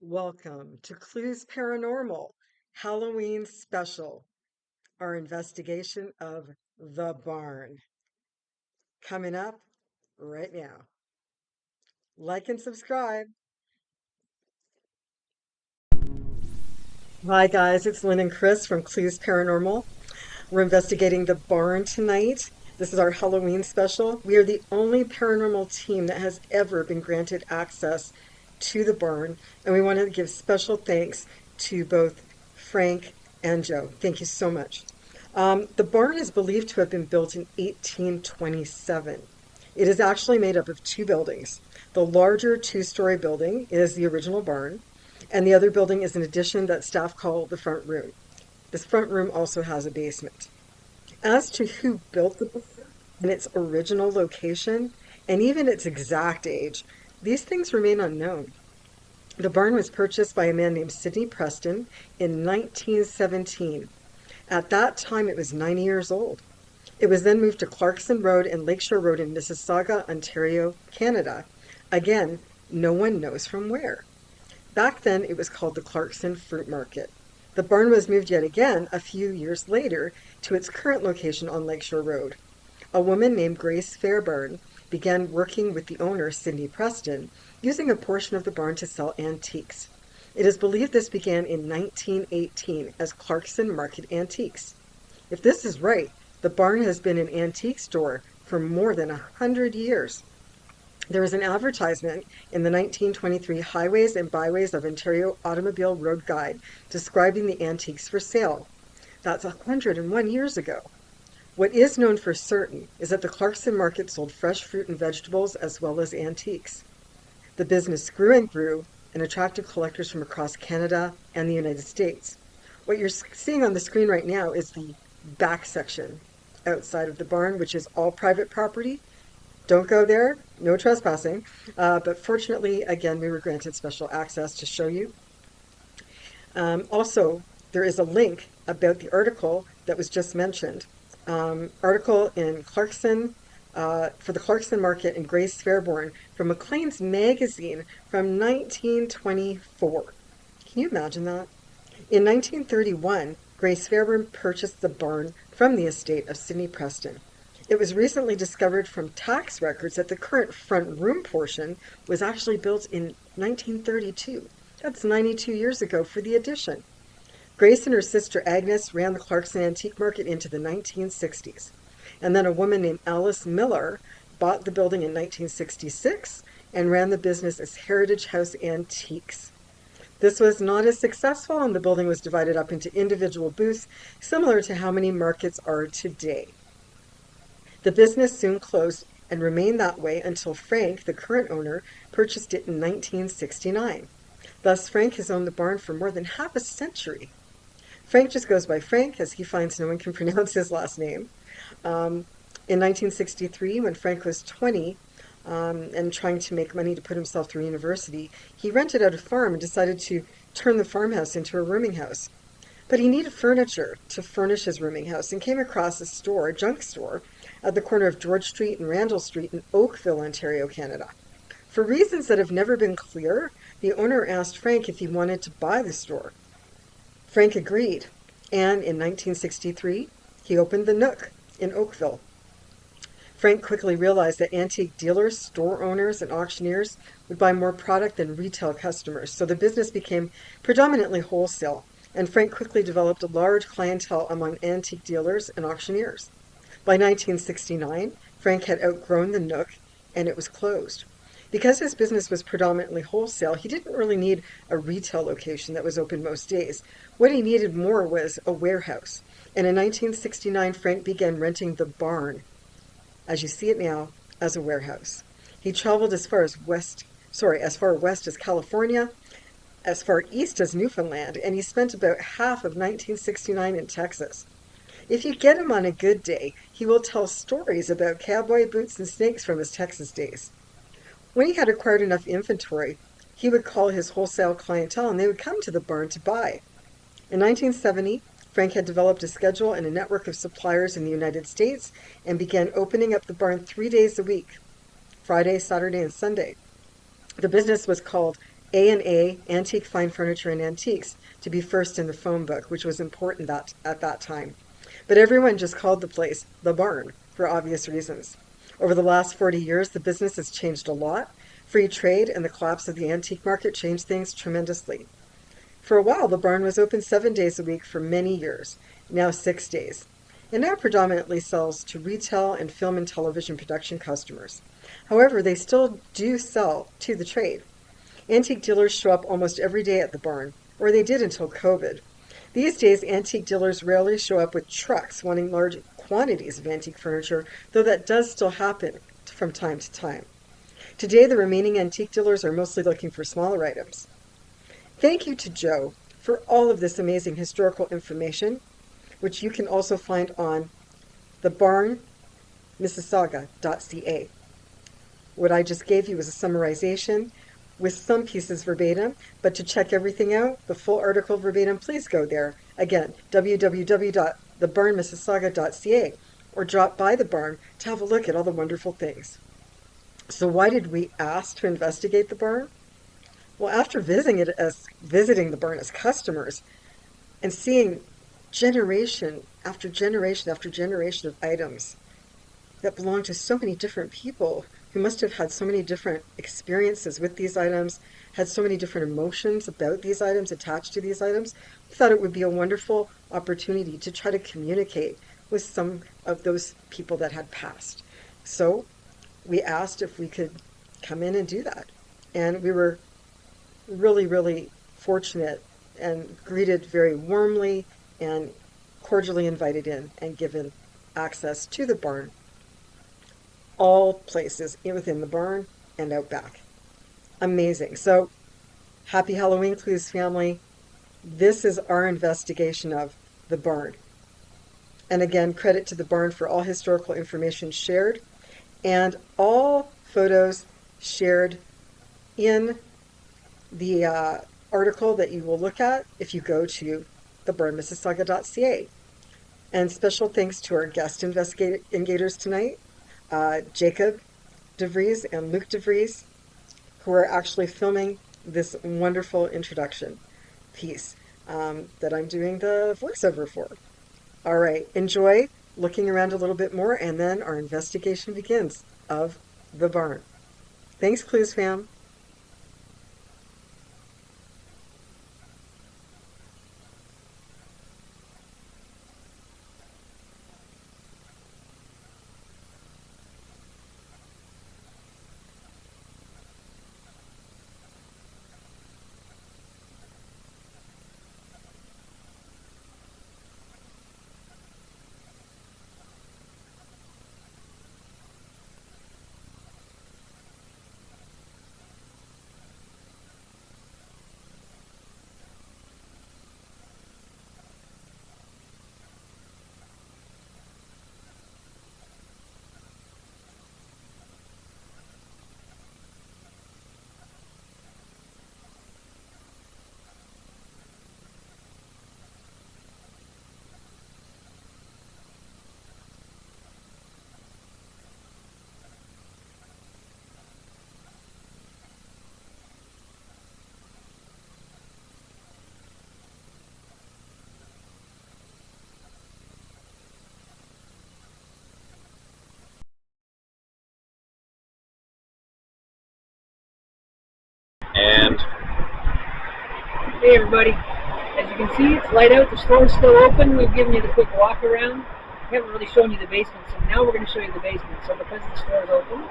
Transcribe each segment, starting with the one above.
Welcome to Clues Paranormal Halloween Special, our investigation of the barn. Coming up right now. Like and subscribe. Hi, guys, it's Lynn and Chris from Clues Paranormal. We're investigating the barn tonight. This is our Halloween special. We are the only paranormal team that has ever been granted access to the barn, and we want to give special thanks to both Frank and Joe. Thank you so much. The barn is believed to have been built in 1827. It is actually made up of two buildings. The larger two-story building is the original barn, and the other building is an addition that staff call the front room. This front room also has a basement. As to who built the barn and its original location, and even its exact age, these things remain unknown. The barn was purchased by a man named Sidney Preston in 1917. At that time, it was 90 years old. It was then moved to Clarkson Road and Lakeshore Road in Mississauga, Ontario, Canada. Again, no one knows from where. Back then, it was called the Clarkson Fruit Market. The barn was moved yet again a few years later to its current location on Lakeshore Road. A woman named Grace Fairburn began working with the owner, Sidney Preston, using a portion of the barn to sell antiques. It is believed this began in 1918 as Clarkson Market Antiques. If this is right, the barn has been an antique store for more than 100 years. There was an advertisement in the 1923 Highways and Byways of Ontario Automobile Road Guide describing the antiques for sale. That's 101 years ago. What is known for certain is that the Clarkson Market sold fresh fruit and vegetables as well as antiques. The business grew and grew and attracted collectors from across Canada and the United States. What you're seeing on the screen right now is the back section outside of the barn, which is all private property. Don't go there, no trespassing. But fortunately, again, we were granted special access to show you. Also, there is a link about the article that was just mentioned. Article in Clarkson, for the Clarkson Market in Grace Fairborn from Maclean's magazine from 1924. Can you imagine that? In 1931, Grace Fairburn purchased the barn from the estate of Sidney Preston. It was recently discovered from tax records that the current front room portion was actually built in 1932. That's 92 years ago for the addition. Grace and her sister Agnes ran the Clarkson Antique Market into the 1960s. And then a woman named Alice Miller bought the building in 1966 and ran the business as Heritage House Antiques. This was not as successful, and the building was divided up into individual booths, similar to how many markets are today. The business soon closed and remained that way until Frank, the current owner, purchased it in 1969. Thus, Frank has owned the barn for more than half a century. Frank just goes by Frank, as he finds no one can pronounce his last name. In 1963, when Frank was 20 and trying to make money to put himself through university, he rented out a farm and decided to turn the farmhouse into a rooming house. But he needed furniture to furnish his rooming house and came across a junk store, at the corner of George Street and Randall Street in Oakville, Ontario, Canada. For reasons that have never been clear, the owner asked Frank if he wanted to buy the store. Frank agreed, and in 1963, he opened the Nook in Oakville. Frank quickly realized that antique dealers, store owners, and auctioneers would buy more product than retail customers, so the business became predominantly wholesale, and Frank quickly developed a large clientele among antique dealers and auctioneers. By 1969, Frank had outgrown the Nook and it was closed. Because his business was predominantly wholesale, he didn't really need a retail location that was open most days. What he needed more was a warehouse. And in 1969, Frank began renting the barn, as you see it now, as a warehouse. He traveled as far west as California, as far east as Newfoundland, and he spent about half of 1969 in Texas. If you get him on a good day, he will tell stories about cowboy boots and snakes from his Texas days. When he had acquired enough inventory, he would call his wholesale clientele and they would come to the barn to buy. In 1970, Frank had developed a schedule and a network of suppliers in the United States and began opening up the barn 3 days a week, Friday, Saturday, and Sunday. The business was called A&A, Antique Fine Furniture and Antiques, to be first in the phone book, which was important at that time. But everyone just called the place the barn for obvious reasons. Over the last 40 years, the business has changed a lot. Free trade and the collapse of the antique market changed things tremendously. For a while, the barn was open 7 days a week for many years, now 6 days. It now predominantly sells to retail and film and television production customers. However, they still do sell to the trade. Antique dealers show up almost every day at the barn, or they did until COVID. These days, antique dealers rarely show up with trucks wanting large quantities of antique furniture, though that does still happen from time to time. Today, the remaining antique dealers are mostly looking for smaller items. Thank you to Joe for all of this amazing historical information, which you can also find on thebarnmississauga.ca. What I just gave you was a summarization with some pieces verbatim, but to check everything out, the full article verbatim, please go there. Again, www.thebarnmississauga.ca, or drop by the barn to have a look at all the wonderful things. So why did we ask to investigate the barn? Well, after visiting the barn as customers and seeing generation after generation after generation of items that belong to so many different people who must have had so many different experiences with these items, had so many different emotions about these items, attached to these items, we thought it would be a wonderful opportunity to try to communicate with some of those people that had passed. So we asked if we could come in and do that. And we were really, really fortunate and greeted very warmly and cordially invited in and given access to the barn, all places within the barn and out back. Amazing. So happy Halloween, Clues family. This is our investigation of the barn. And again, credit to the barn for all historical information shared and all photos shared in the article that you will look at if you go to thebarnmississauga.ca. And special thanks to our guest investigators tonight, Jacob De Vreeze and Luc De Vreeze, who are actually filming this wonderful introduction piece that I'm doing the voiceover for. All right, enjoy looking around a little bit more, and then our investigation begins of the barn. Thanks, Clues fam. And hey everybody, as you can see, it's light out, the store's still open. We've given you the quick walk around. We haven't really shown you the basement, so now we're going to show you the basement. So because the store is open,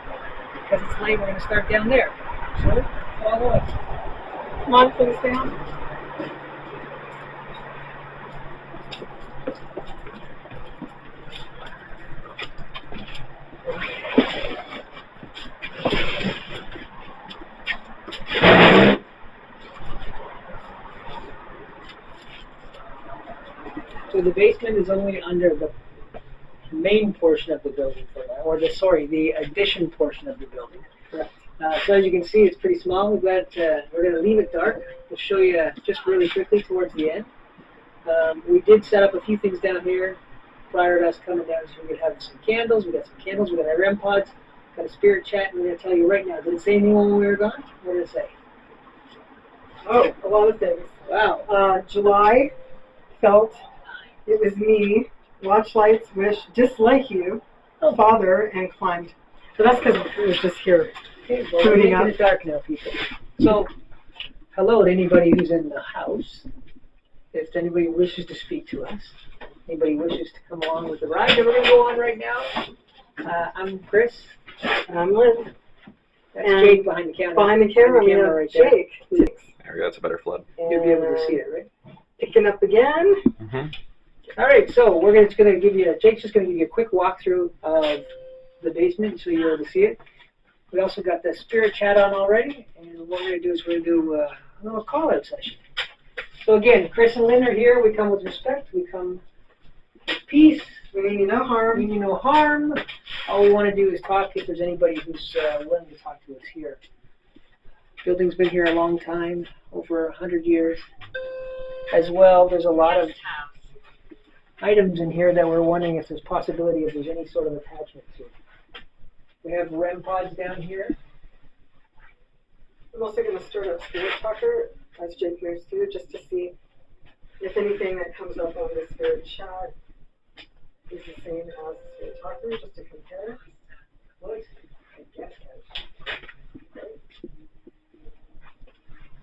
because it's late, we're going to start down there. So follow us. Come on, please down. So the basement is only under the main portion of the building, the addition portion of the building. Correct. So as you can see, it's pretty small. We're going to leave it dark. We'll show you just really quickly towards the end. We did set up a few things down here prior to us coming down, so we could have some candles. We got some candles. We got our REM pods. Got a spirit chat, and we're going to tell you right now. Did it say anything when we were gone? What did it say? Oh, a lot of things. Wow. July, felt it was me, watch lights, wish, dislike you, father, and climbed. So that's because it was just here. Okay, well, we're making it dark now, people. So, hello to anybody who's in the house. If anybody wishes to speak to us, anybody wishes to come along with the ride that we're going to go on right now, I'm Chris. And I'm Lynn. That's Jake behind the camera. Behind the camera, we have right Jake. There we go, it's a better flood. You'll be able to see it, right? Picking up again. All right, so we're just going to give you, Jake's just going to give you a quick walkthrough of the basement so you're able to see it. We also got the spirit chat on already, and what we're going to do is we're going to do a little call-out session. So again, Chris and Lynne are here. We come with respect. We come with peace. We mean you no harm. We mean you no harm. All we want to do is talk if there's anybody who's willing to talk to us here. Building's been here a long time, over 100 years. As well, there's a lot of items in here that we're wondering if there's possibility if there's any sort of attachment to. We have REM pods down here. I'm also going to start up Spirit Talker as Jake moves through, just to see if anything that comes up on the Spirit chat is the same as Spirit Talker, just to compare. What? Guest house. Right.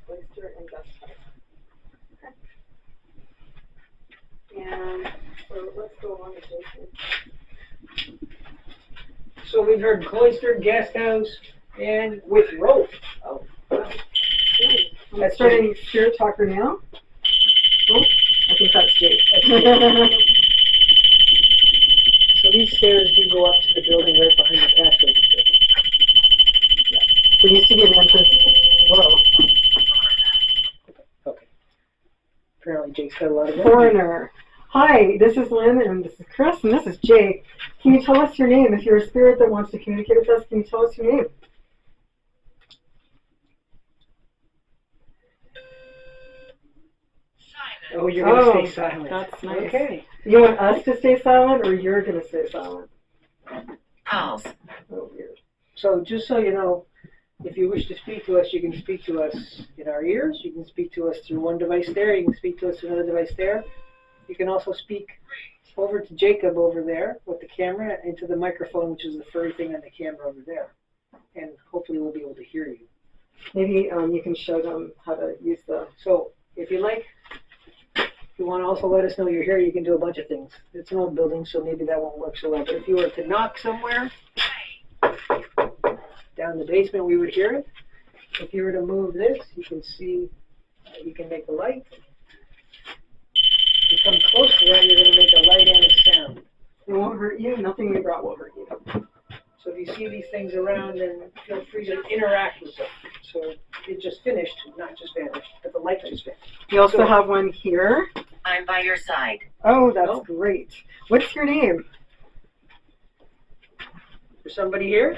Oyster and guest house. Okay. And so let's go on to Jason. So we've heard cloister, guest house, and with rope. Oh, wow. I'm starting Spirit Talker now. Oh, I think that's Jake. So these stairs do go up to the building right behind the cash register. Yeah. There used to be an entrance below. Okay. Apparently Jake's got a lot of Foreigner. Hi, this is Lynn, and this is Chris, and this is Jake. Can you tell us your name? If you're a spirit that wants to communicate with us, can you tell us your name? Oh, you're going to stay silent. That's nice. Okay. You want us to stay silent, or you're going to stay silent? Pause. Oh, weird. So just so you know, if you wish to speak to us, you can speak to us in our ears. You can speak to us through one device there. You can speak to us through another device there. You can also speak over to Jacob over there with the camera into the microphone, which is the furry thing on the camera over there. And hopefully we'll be able to hear you. Maybe you can show them how to use the... So if you like, if you want to also let us know you're here, you can do a bunch of things. It's an old building, so maybe that won't work so well. But if you were to knock somewhere down in the basement, we would hear it. If you were to move this, you can see, you can make a light. If you come close to that, you're going to make a light and a sound. It won't hurt you. Nothing we brought will hurt you. So if you see these things around, then feel free to interact with them. So it just finished, not just vanished, but the light just vanished. We also have one here. I'm by your side. Oh, that's great. What's your name? For somebody here?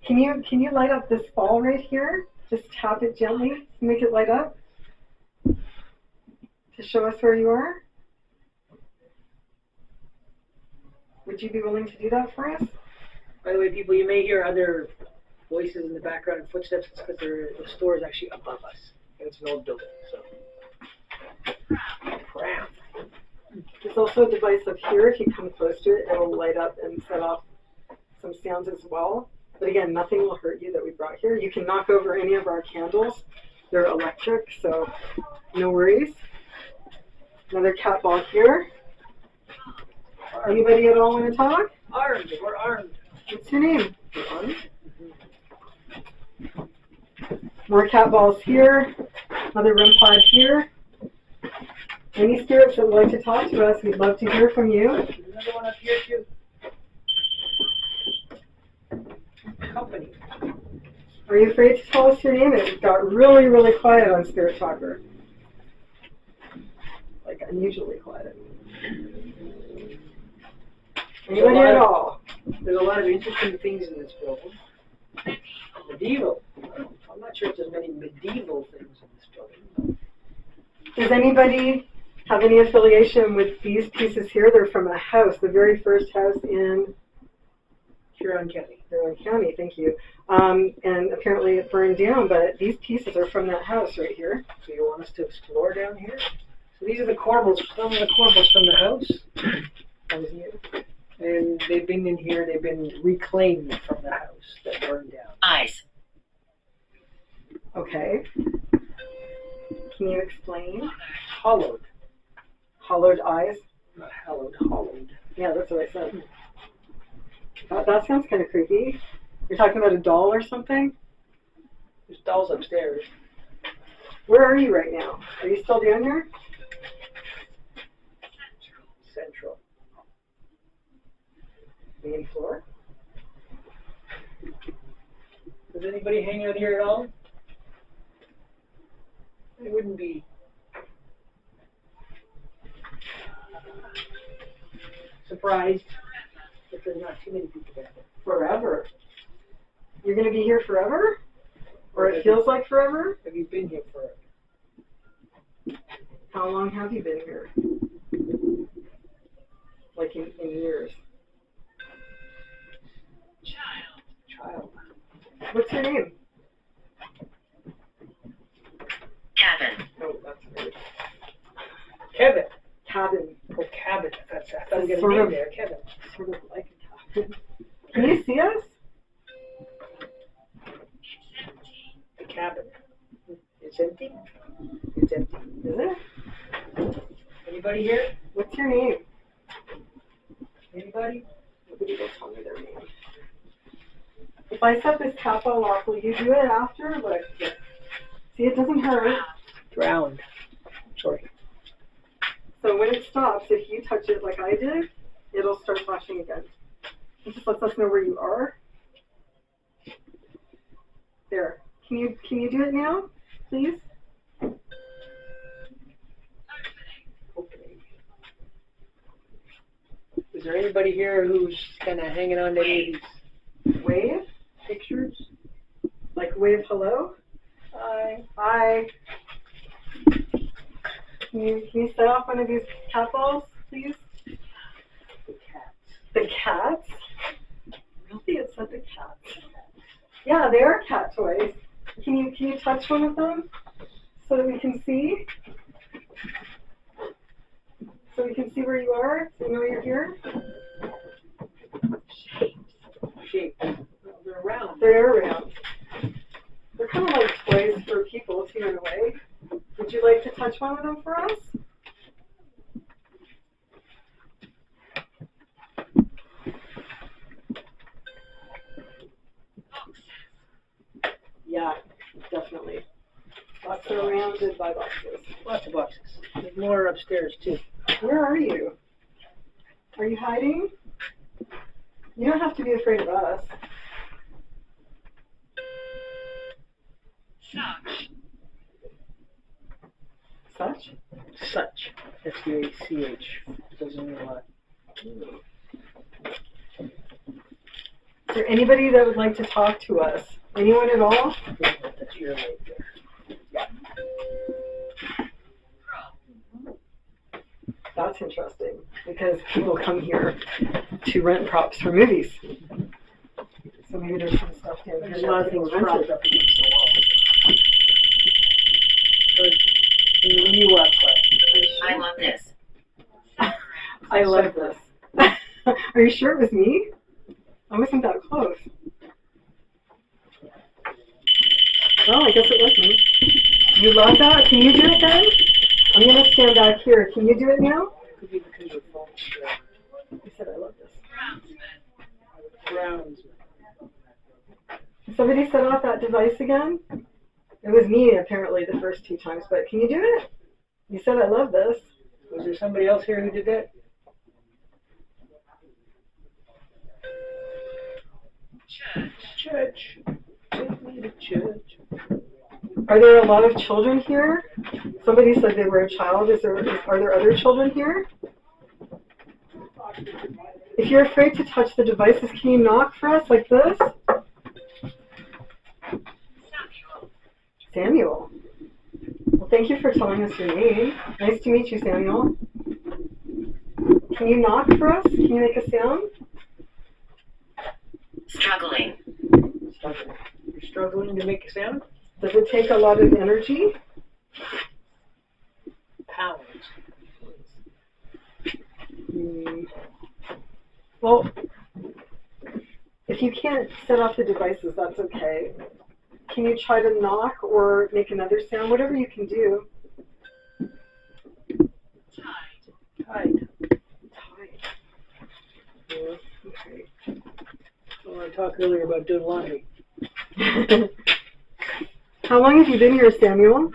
Can you light up this ball right here? Just tap it gently to make it light up. To show us where you are? Would you be willing to do that for us? By the way, people, you may hear other voices in the background and footsteps. It's because the store is actually above us. And it's an old building, so. Crap. There's also a device up here. If you come close to it, it'll light up and set off some sounds as well. But again, nothing will hurt you that we brought here. You can knock over any of our candles. They're electric, so no worries. Another cat ball here. Anybody at all want to talk? Armed. We're armed. What's your name? We're armed. More cat balls here. Another REM pod here. Any spirits that would like to talk to us, we'd love to hear from you. There's another one up here, too. Company. Are you afraid to tell us your name? It got really, really quiet on Spirit Talker. Like unusually quiet. Anybody at all? There's a lot of interesting things in this building. Medieval. I'm not sure if there's many medieval things in this building. Does anybody have any affiliation with these pieces here? They're from a house, the very first house in Huron County. Huron County, thank you. And apparently it burned down, but these pieces are from that house right here. So you want us to explore down here? So these are the corbels, some of the corbels from the house. That was you. And they've been in here, they've been reclaimed from the house that burned down. Eyes. Okay. Can you explain? Hollowed. Hollowed eyes? Not hallowed, hollowed. Yeah, that's what I said. That sounds kind of creepy. You're talking about a doll or something? There's dolls upstairs. Where are you right now? Are you still down here? Central. Main floor? Does anybody hang out here at all? It wouldn't be surprised if there's not too many people back there. Forever. You're going to be here forever? Or it feels like forever? Have you been here forever? How long have you been here? Like in years? Child. What's your name? Cabin. Oh, that's weird. Kevin. Cabin. Oh, Cabin. I thought we got a Sort name of- there, Kevin. Sort of like a cabin. Can you see us? The cabin. It's empty? It's empty. Is it? Anybody here? What's your name? Anybody? Nobody will tell me their name. If I set this cap all off, will you do it after? Look. See, it doesn't hurt. Drowned. Sorry. So when it stops, if you touch it like I did, it'll start flashing again. It just lets us know where you are. There. Can you do it now, please? Opening. Is there anybody here who's kind of hanging on to any of these Wave? pictures? Like wave hello? Hi. Hi. Can you set off one of these cat balls, please? The cats. The cats? Really? It said the cats. Yeah, they are cat toys. Can you touch one of them so that we can see? So we can see where you are, so we know you're here? Shapes. They're round. They're around. They're kind of like toys for people too, in a way. Would you like to touch one of them for us? Yeah, definitely. Surrounded by boxes. Lots of boxes. There's more upstairs too. Where are you? Are you hiding? You don't have to be afraid of us. Such? Such. S-U-A-C-H. Doesn't mean a lot. Is there anybody that would like to talk to us? Anyone at all? That's your right there. That's interesting because people come here to rent props for movies. So maybe there's some stuff down here. There's a lot of things that people propped rented. up against the wall. When you walk by. I love this. I love this. Are you sure it was me? I wasn't that close. Well, I guess it was me. You love that? Can you do it then? I'm going to stand back here. Can you do it now? Could be because your phone's I said I love this. Browns. Somebody set off that device again? It was me, apparently, the first two times, but can you do it? You said I love this. Was there somebody else here who did that? Church. Take me to church. Are there a lot of children here? Somebody said they were a child. Are there other children here? If you're afraid to touch the devices, can you knock for us like this? Samuel. Well, thank you for telling us your name. Nice to meet you, Samuel. Can you knock for us? Can you make a sound? Struggling. You're struggling to make a sound? Does it take a lot of energy? Pounds. Well, if you can't set off the devices, that's okay. Can you try to knock or make another sound? Whatever you can do. Tied. Tight. Okay. I want to talk earlier about doing laundry. How long have you been here, Samuel?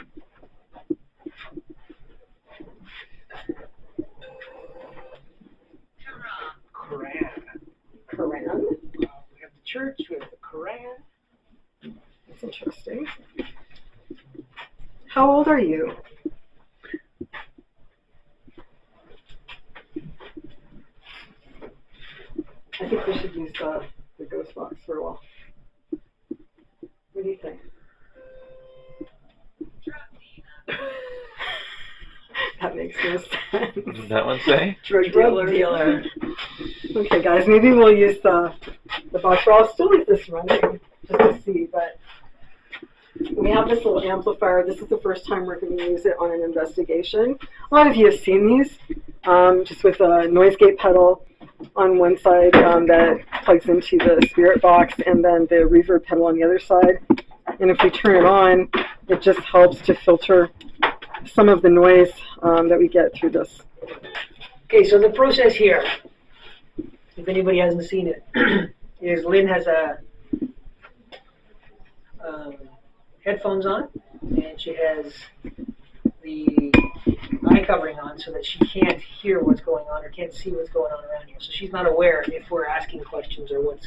Koran. We have the church, we have the Koran. That's interesting. How old are you? I think we should use the ghost box for a while. What do you think? That makes no sense. What does that one say? Drug dealer. Okay, guys, maybe we'll use the box. Or I'll still leave this running just to see. But we have this little amplifier. This is the first time we're going to use it on an investigation. A lot of you have seen these, just with a noise gate pedal on one side that plugs into the spirit box, and then the reverb pedal on the other side. And if we turn it on, it just helps to filter some of the noise that we get through this. Okay, so the process here, if anybody hasn't seen it, is Lynne has a headphones on, and she has the eye covering on so that she can't hear what's going on or can't see what's going on around here. So she's not aware if we're asking questions or what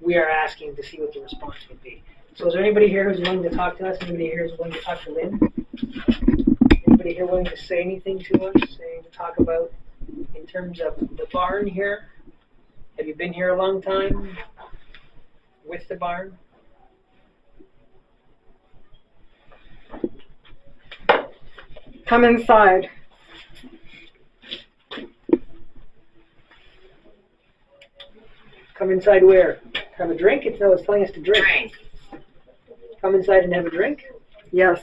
we are asking to see what the response would be. So is there anybody here who's willing to talk to us? Anybody here who's willing to talk to Lynne? Anybody here willing to say anything to us, to talk about in terms of the barn here? Have you been here a long time with the barn? Come inside. Come inside where? Have a drink? It's telling us to drink. Drink. Come inside and have a drink? Yes.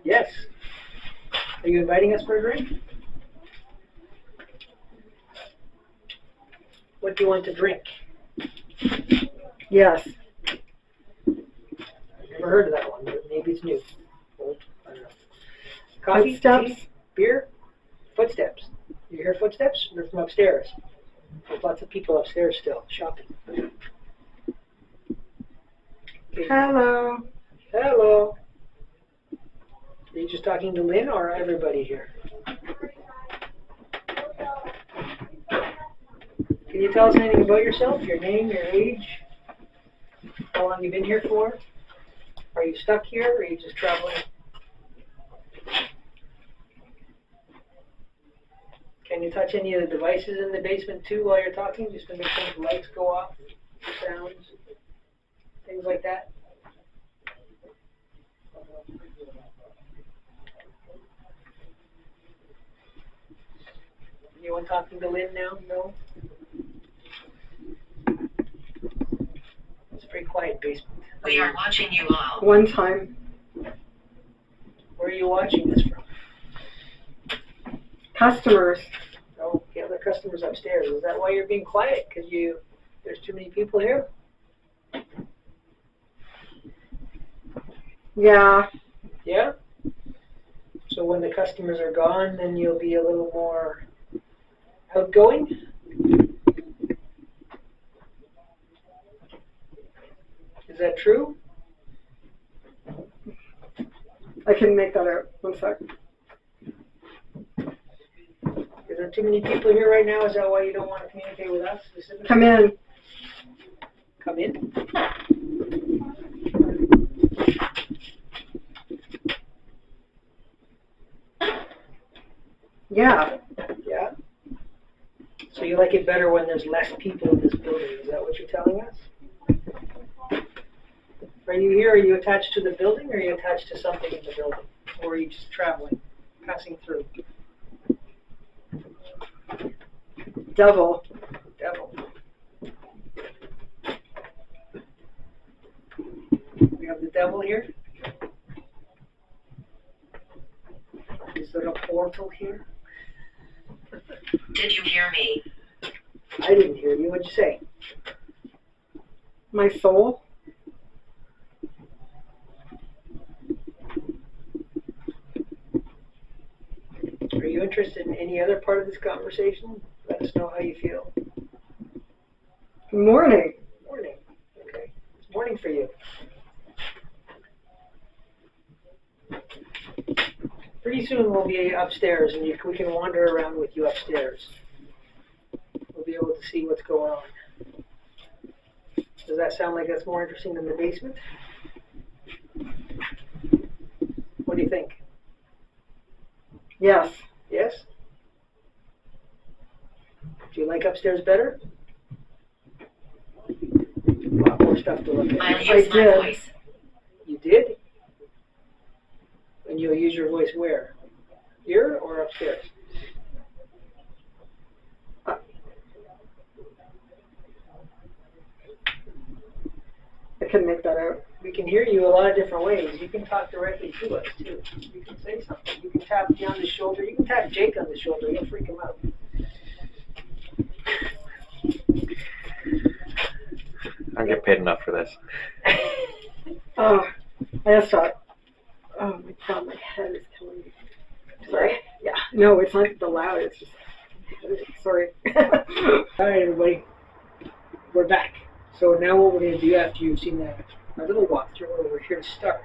Yes. Are you inviting us for a drink? What do you want to drink? Yes. I've never heard of that one, but maybe it's new. I don't know. Coffee? Footsteps? Tea, beer? Footsteps. You hear footsteps? They're from upstairs. There's lots of people upstairs still shopping. Okay. Hello. Hello. Are you just talking to Lynne or everybody here? Can you tell us anything about yourself? Your name, your age? How long you been here for? Are you stuck here or are you just traveling? Can you touch any of the devices in the basement too while you're talking, just to make sure the lights go off, sounds, things like that? Anyone talking to Lynne now? No? It's a pretty quiet basement. We are watching you all. One time. Where are you watching this from? Customers. Oh, the other customers upstairs. Is that why you're being quiet? Because there's too many people here? Yeah. Yeah? So when the customers are gone, then you'll be a little more outgoing? Is that true? I can make that out. One sec. Is there too many people here right now? Is that why you don't want to communicate with us specifically? Come in. Come in. Yeah. Yeah. So you like it better when there's less people in this building. Is that what you're telling us? Are you here? Are you attached to the building or are you attached to something in the building? Or are you just traveling, passing through? Devil. Devil. his little portal here. Did you hear me? I didn't hear you. What'd you say? My soul? Are you interested in any other part of this conversation? Let us know how you feel. Morning. Morning. Okay. It's morning for you. Pretty soon we'll be upstairs and we can wander around with you upstairs. We'll be able to see what's going on. Does that sound like that's more interesting than the basement? What do you think? Yes. Yes? Do you like upstairs better? A lot more stuff to look at. I'll use my voice. You did? And you'll use your voice where? Here or upstairs? I couldn't make that out. We can hear you a lot of different ways. You can talk directly to us too. You can say something. You can tap me on the shoulder. You can tap Jake on the shoulder. You'll freak him out. I don't get paid enough for this. Oh, I gotta stop. Oh my god, my head is killing me. Sorry. Yeah. No, it's not the loud. It's just. Sorry. All right, everybody. We're back. So now what we're going to do after you've seen our little walkthrough, we're here to start.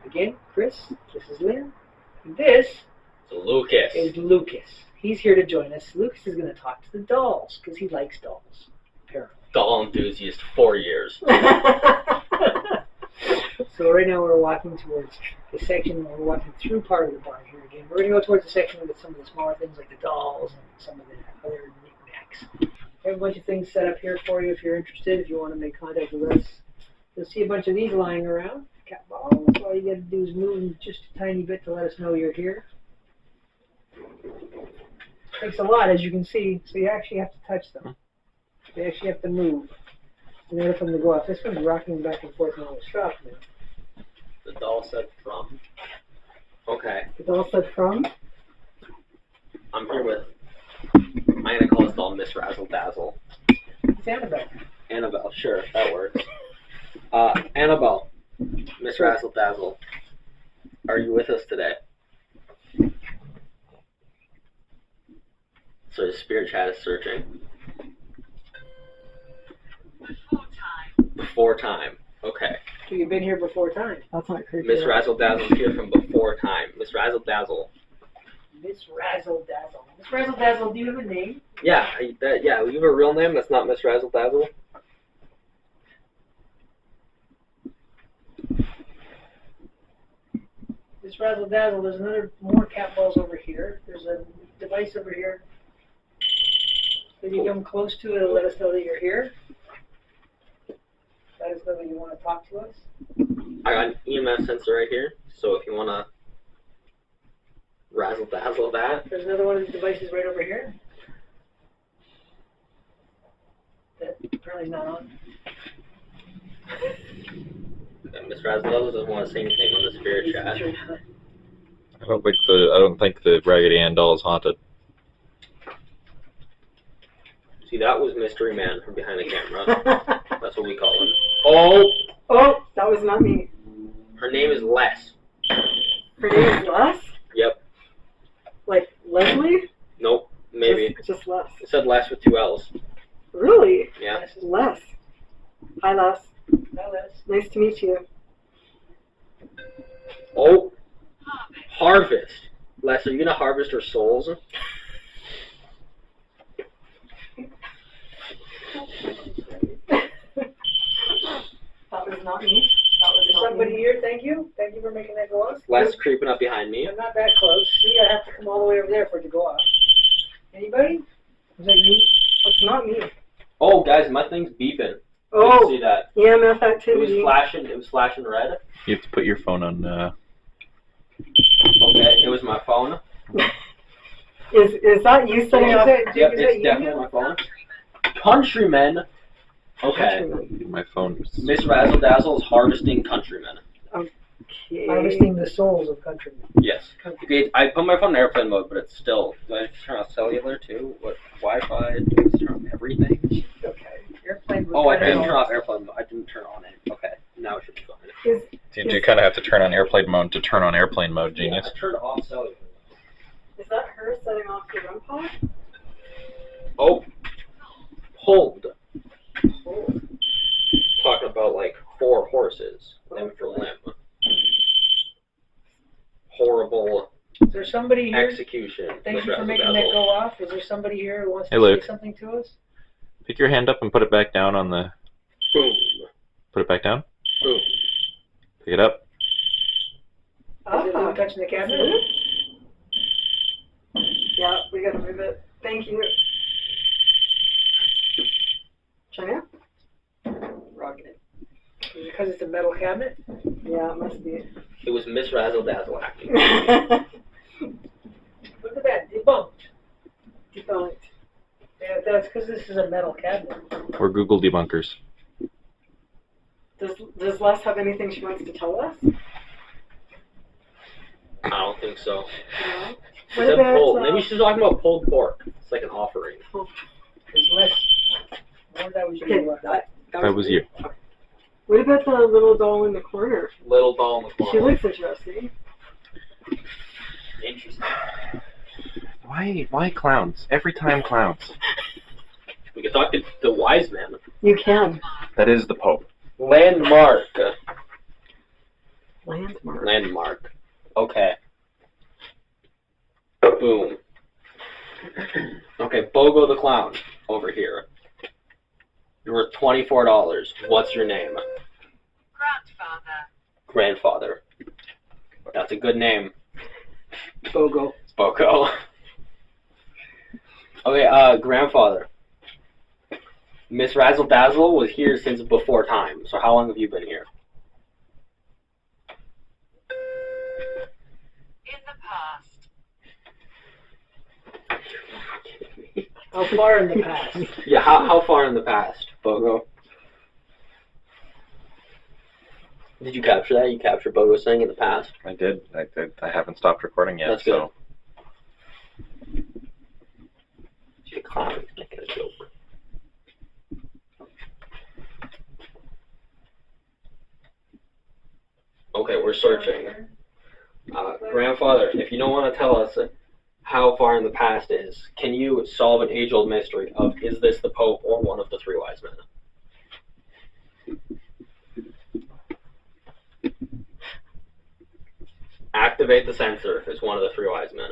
Again, Chris, this is Lynn, and this Lucas. is Lucas. He's here to join us. Lucas is going to talk to the dolls, because he likes dolls, apparently. Doll enthusiast, 4 years. So right now we're walking towards the section, we're walking through part of the barn here again. We're going to go towards the section with some of the smaller things like the dolls and some of the other knickknacks. I have a bunch of things set up here for you if you're interested, if you want to make contact with us. You'll see a bunch of these lying around. Cat balls. All you got to do is move them just a tiny bit to let us know you're here. Takes a lot, as you can see, so you actually have to touch them. They actually have to move in order for them to go off. This one's rocking back and forth on the shop now. The doll said from. Okay. The doll said from? I'm here with. I'm going to call this doll Miss Razzle Dazzle. It's Annabelle. Annabelle, sure, that works. Annabelle, Miss Razzle Dazzle, are you with us today? So the spirit chat is searching. Before time. Okay. So you've been here before time. That's not creepy. Miss Razzle Dazzle's here from before time. Miss Razzle Dazzle. Miss Razzle Dazzle. Miss Razzle Dazzle, do you have a name? Yeah, you have a real name that's not Miss Razzle Dazzle? Miss Razzle Dazzle, there's more cat balls over here. There's a device over here. If you come close to it, it'll let us know that you're here. Let us know that you want to talk to us. I got an EMF sensor right here, so if you want to razzle dazzle that. There's another one of these devices right over here. That apparently not on. Miss Razzle Dazzle doesn't want to say anything on the spirit chat. I don't think the Raggedy Ann doll is haunted. See, that was Mystery Man from behind the camera. That's what we call him. Oh! Oh, that was not me. Her name is Les. Her name is Les? Yep. Like Leslie? Nope. Maybe. Just Les. It said Les with 2 L's. Really? Yeah. Les. Hi, Les. Hi, Les. Nice to meet you. Oh! Harvest. Les, are you going to harvest her souls? That was not me. That was Is not somebody me. here? Thank you. Thank you for making that go off. Les creeping up behind me. I'm not that close. You gotta have to come all the way over there for it to go off. Anybody? Is that you? It's not me. Oh, guys, my thing's beeping. Oh, You see that? EMF It activity. was flashing red. You have to put your phone on. Okay, it was my phone. Is that you setting up? Yep, it's definitely my phone. Countrymen. Okay. My phone. Miss Razzle Dazzle is harvesting countrymen. Okay. Harvesting the souls of country. Yes. Okay, I put my phone in airplane mode, but it's still. Do I have to turn off cellular too? What Wi-Fi? Do I have to turn off everything? Okay. Airplane. Oh, I didn't turn off airplane mode. I didn't turn on it. Okay, now it should be fine. You do kind of have to turn on airplane mode to turn on airplane mode, genius. Yeah, I turned off cellular. Is that her setting off the REM pod? Oh, hold. Talking about like 4 horses, limb for limb. Horrible Is there somebody here? execution. Thank you for making that go off. Is there somebody here who wants Hey, to Luke. say something to us? Pick your hand up and put it back down on the... Boom. Put it back down. Boom. Pick it up. Is it Luke touching the cabinet? Yeah, we gotta move it. Thank you. China? Rocket. Is it because it's a metal cabinet? Yeah, it must be. It was Miss Razzle Dazzle acting. Look at that. Debunked. Debunked. Yeah, that's because this is a metal cabinet. We're Google debunkers. Does Les have anything she wants to tell us? I don't think so. No. She What said about, pulled. Maybe she's talking about pulled pork. It's like an offering. There's less. Or that was Okay, you. That was you. What about the little doll in the corner? Little doll in the corner. She looks interesting. Interesting. Why clowns? Every time clowns. We can talk to the wise man. You can. That is the Pope. Landmark. Landmark. Landmark. Okay. Boom. Okay, Bogo the Clown over here. You're worth $24. What's your name? Grandfather. Grandfather. That's a good name. Bogo. Bogo. Okay, grandfather. Miss Razzle Dazzle was here since before time. So how long have you been here? In the past. How far in the past? Yeah, how far in the past, Bogo? Did you capture that? You captured Bogo saying in the past? I did. I haven't stopped recording yet. That's good. So She's a clown. He's making a joke. Okay, we're searching. Grandfather, if you don't want to tell us how far in the past is, can you solve an age-old mystery of is this the Pope or one of the 3 wise men? Activate the sensor if it's one of the 3 wise men.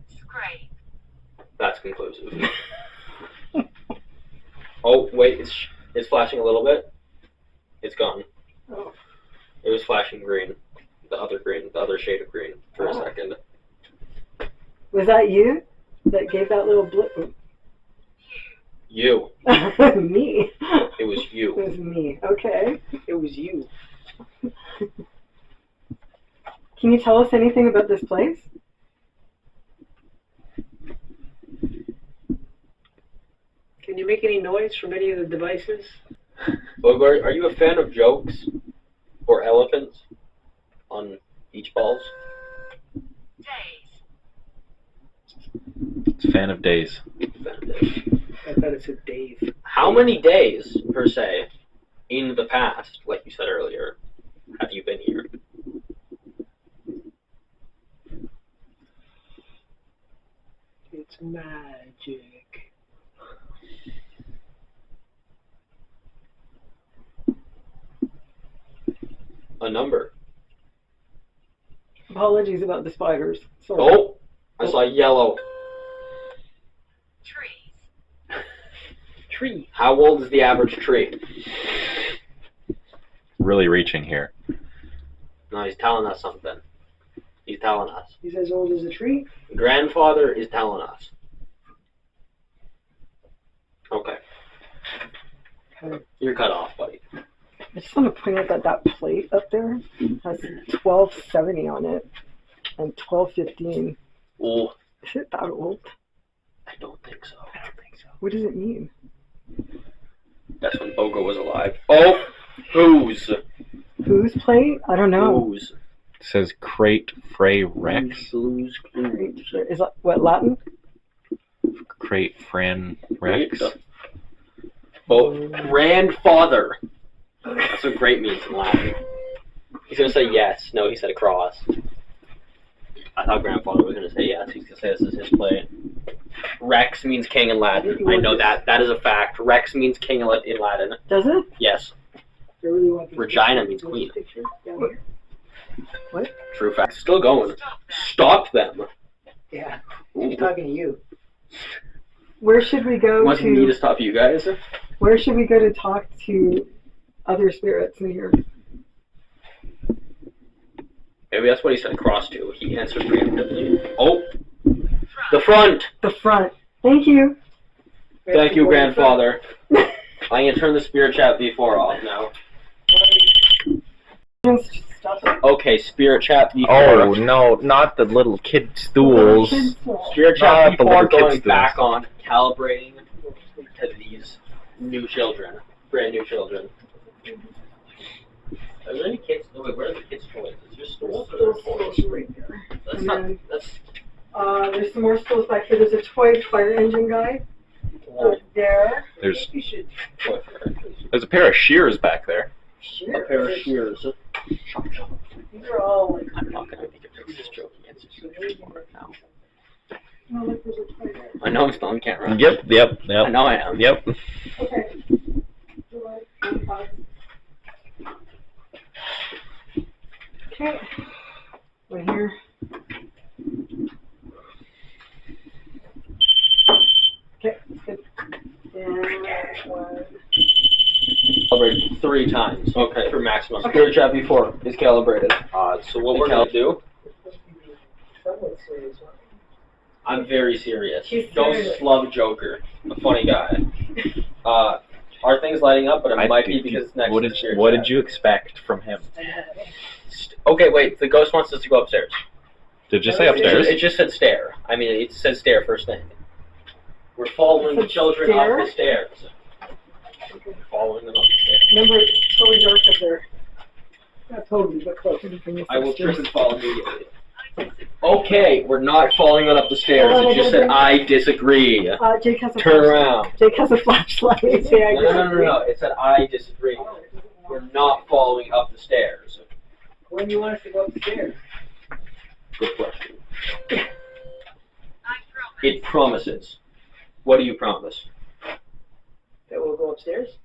Scrape. That's conclusive. Oh, wait, it's flashing a little bit. It's gone. Oh. It was flashing green. The other shade of green for a second. Was that you that gave that little blip? You. Me. It was It you. was me. Okay. It was you. Can you tell us anything about this place? Can you make any noise from any of the devices? Bogart, are you a fan of jokes or elephants on beach balls? Days. it's a fan of days. Fan of days. I thought it said Dave. How many days, per se, in the past, like you said earlier, have you been here? It's magic. A number. Apologies about the spiders. Sorry. Oh, I saw yellow. Trees. Tree. How old is the average tree? Really reaching here. No, he's telling us something. He's telling us. He's as old as a tree. Grandfather is telling us. Okay. You're cut off, buddy. I just want to point out that that plate up there has 1270 on it and 1215. Oh, Is it that old? I don't think so. What does it mean? That's when Bogo was alive. Oh, who's? Whose plate? I don't know. Who's? It says crate Frey Rex. Blues Clues. Is that what, Latin? Crate Fran Rex. Oh, grandfather. That's what great means in Latin. He's gonna say yes. No, he said across. I thought grandfather was gonna say yes. He's gonna say this is his play. Rex means king in Latin. I know that. That is a fact. Rex means king in Latin. Does it? Yes. Regina means queen. What? True fact. Still going. Stop them. Yeah. She's talking to you. Where should we go Wants me to to? stop you guys? Where should we go to talk to other spirits in here? Maybe that's what he said cross to. He answered preemptively. Oh, the front. The front. Thank you. Thank you, grandfather. I'm gonna turn the spirit chat V4 off now. Okay, spirit chat V4. Oh no, not the little kid stools. Spirit chat Not the V4 little going kids' back stools. on, calibrating to these new children, brand new children. Are there any kids? No, wait, where are the kids' toys? Is there stools or are there toys? That's not. That's. There's some more stools back here. There's a toy fire engine guy. There. There's a pair of shears back there. A pair of shears. These are all like. I'm not gonna make a racist joke against you now. Oh, look, there's a toy there. I know I'm still on camera. Yep. I know I am. Yep. Okay. Okay. Right here. Okay, good. And one. Calibrated 3 times. Okay, for maximum. Spirit chat V4 is calibrated. So what we're gonna do? I'm very serious. He's Don't serious. slug Joker. A funny guy. Are things lighting up? But it might be because it's next What to did Spirit What chat. did you expect from him? Okay, wait. The ghost wants us to go upstairs. Did you say upstairs? It just said stair. I mean, it said stair first thing. We're following the It said children stair? up the stairs. We're following them up the stairs. Remember, it's totally dark up there. Not totally, but close. I will trip and fall immediately. Okay, we're not falling on up the stairs. It just said I disagree. Jake has a Turn flashlight. around. Jake has a flashlight. No. It said I disagree. We're not following up the stairs. When do you want us to go upstairs? Good question. I promise. It promises. What do you promise? That we'll go upstairs?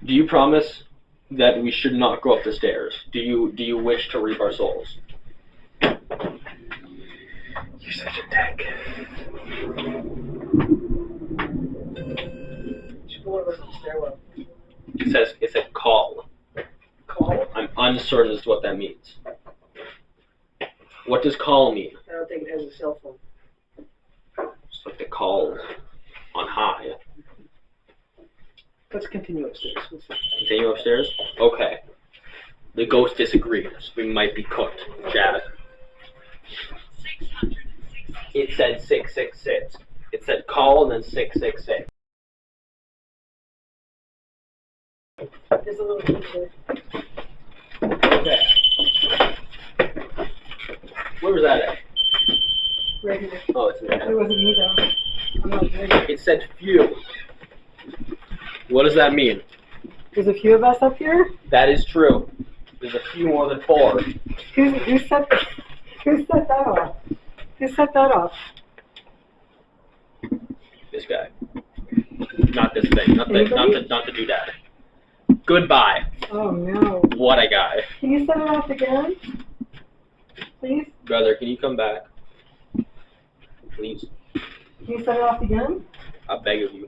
Do you promise that we should not go up the stairs? Do you wish to reap our souls? You're such a dick. Just go over to the stairwell. It said call. Call? I'm uncertain as to what that means. What does call mean? I don't think it has a cell phone. It's like the call on high. Let's continue upstairs. Continue upstairs? Okay. The ghost disagrees. We might be cooked. Chat. 666. It said 666. It said call and then 666. There's a little picture. Okay. Where was that at? Right here. Oh, it's in It there. wasn't me though. I'm not there. It said few. What does that mean? There's a few of us up here. That is true. There's a few more than 4. Who set that off? Who set that off? This guy. Not this thing. Not the doodad. Goodbye. Oh no. What a guy. Can you set it off again? Please? Brother, can you come back? Please. Can you set it off again? I beg of you.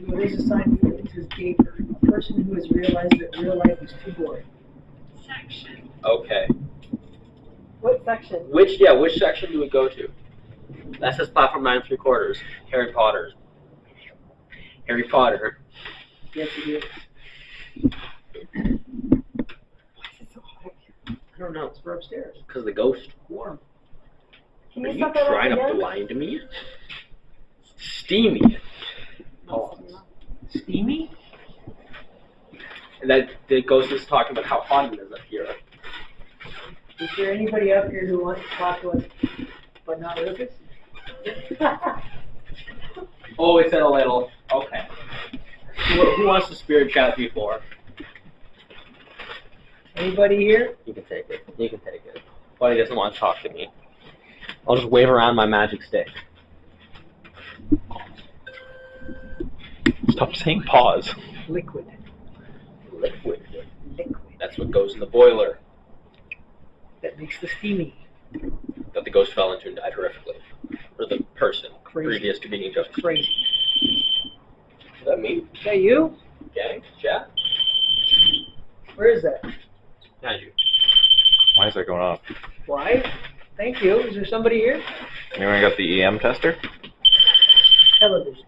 There's a sign for it says gaper. A person who has realized that real life is too boring. Section. Okay. What section? Which section do we go to? That says platform 9 3/4. Harry Potter. Harry Potter. Yes, it is. Why is it so hot up here? I don't know. It's for upstairs. Because the ghost. Can Are you you set that off trying to again? blind me? Steamy. Pause. Steamy? And that the ghost is talking about how hot it is up here. Is there anybody up here who wants to talk to us, but not Lucas? Oh, it said a little. Okay. Who wants to spirit chat before? Anybody here? You can take it. You can take it. Buddy doesn't want to talk to me. I'll just wave around my magic stick. Stop saying pause. Liquid. Liquid. Liquid. That's what goes in the boiler That makes the steamy. that the ghost fell into and died horrifically. Or the person Crazy. previous to being a ghost. Crazy. Is that me? Is that you? Okay. Chat? Where is that? Behind you. Why is that going off? Why? Thank you. Is there somebody here? Anyone got the EM tester? Television.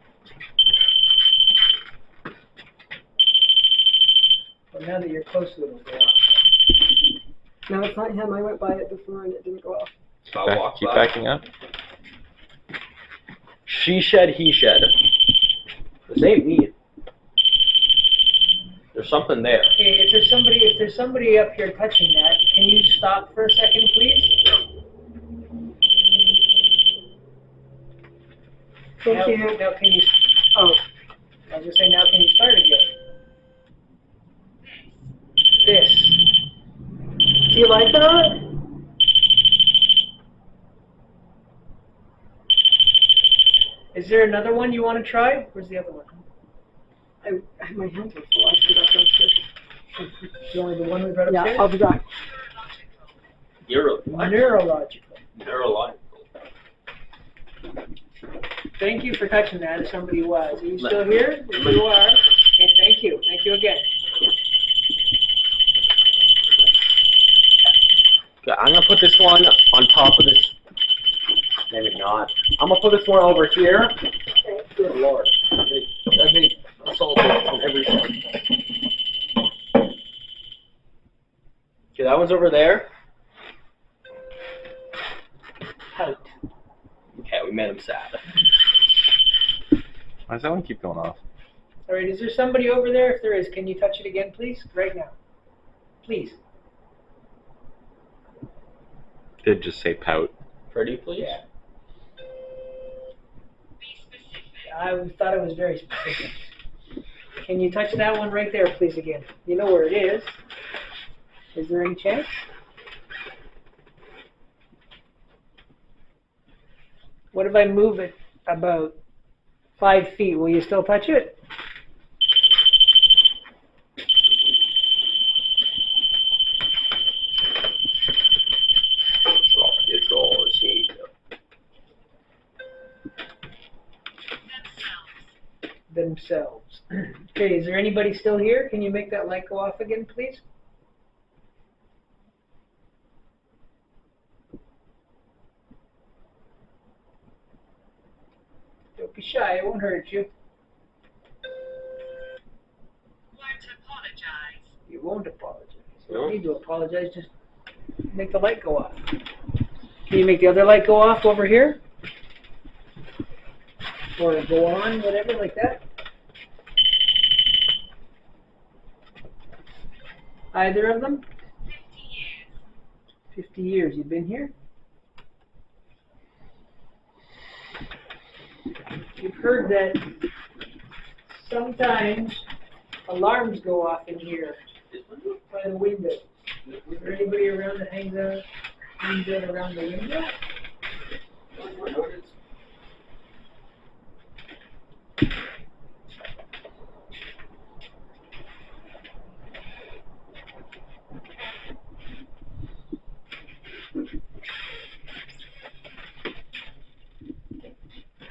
Well, now that you're close to it, it'll go off. No, it's not him. I went by it before and it didn't go off. Keep backing up. She shed, he shed. This ain't me. There's something there. Okay, if there's somebody up here touching that, can you stop for a second, please? Thank now, you. Now can you? Oh, I was just saying. Now can you start again? This. Do you like that? Is there another one you want to try? Where's the other one? My hands are full. I should go downstairs. Is only the one we brought Yeah, upstairs? I'll be back. Neurological. Neurological. Thank you for touching that. If somebody was, are you still here? You are. Okay, thank you. Thank you again. Okay, I'm gonna put this one on top of this. Maybe not. I'm gonna put this one over here. Good lord. I've been assaulted on every side. Okay, that one's over there. Out. Okay, we made him sad. Why does that one keep going off? All right, is there somebody over there? If there is, can you touch it again, please? Right now. Please. Did just say pout. Pretty, please? Yeah. Be specific. I thought it was very specific. Can you touch that one right there, please, again? You know where it is. Is there any chance? What if I move it about 5 feet? Will you still touch it? Themselves. Okay, is there anybody still here? Can you make that light go off again, please? Don't be shy, it won't hurt you. Won't apologize. You won't apologize. You No. don't need to apologize, just make the light go off. Can you make the other light go off over here? Or go on, whatever, like that? Either of them? 50 years. 50 years you've been here? You've heard that sometimes alarms go off in here by the window. Is there anybody around that hangs out around the window?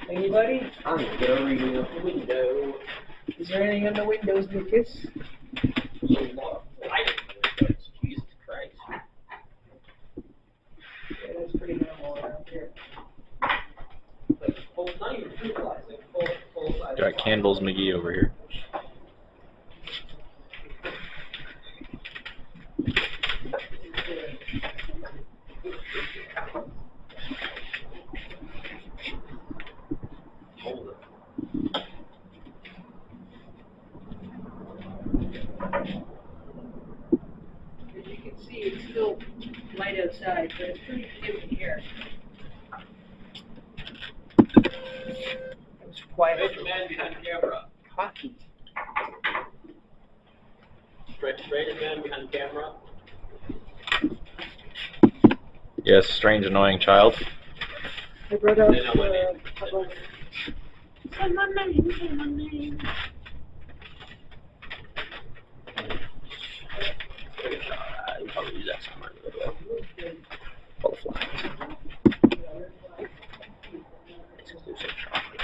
Anybody? I'm gonna read out the window. Is there anything on the windows, Lucas? There's a lot of light in the windows. Jesus Christ. Yeah, that's pretty normal around here. Like, full, not even full size, like full size. Got Candles McGee over here. Hold it. As you can see, it's still light outside, but it's pretty dim in here. It was quiet. There's a man behind the camera. Cocky. Straightest man behind the camera. Yes, strange, annoying child. I brought out They know my name. Say my name, say my name. You probably use that somewhere. Butterfly. Exclusive chocolate.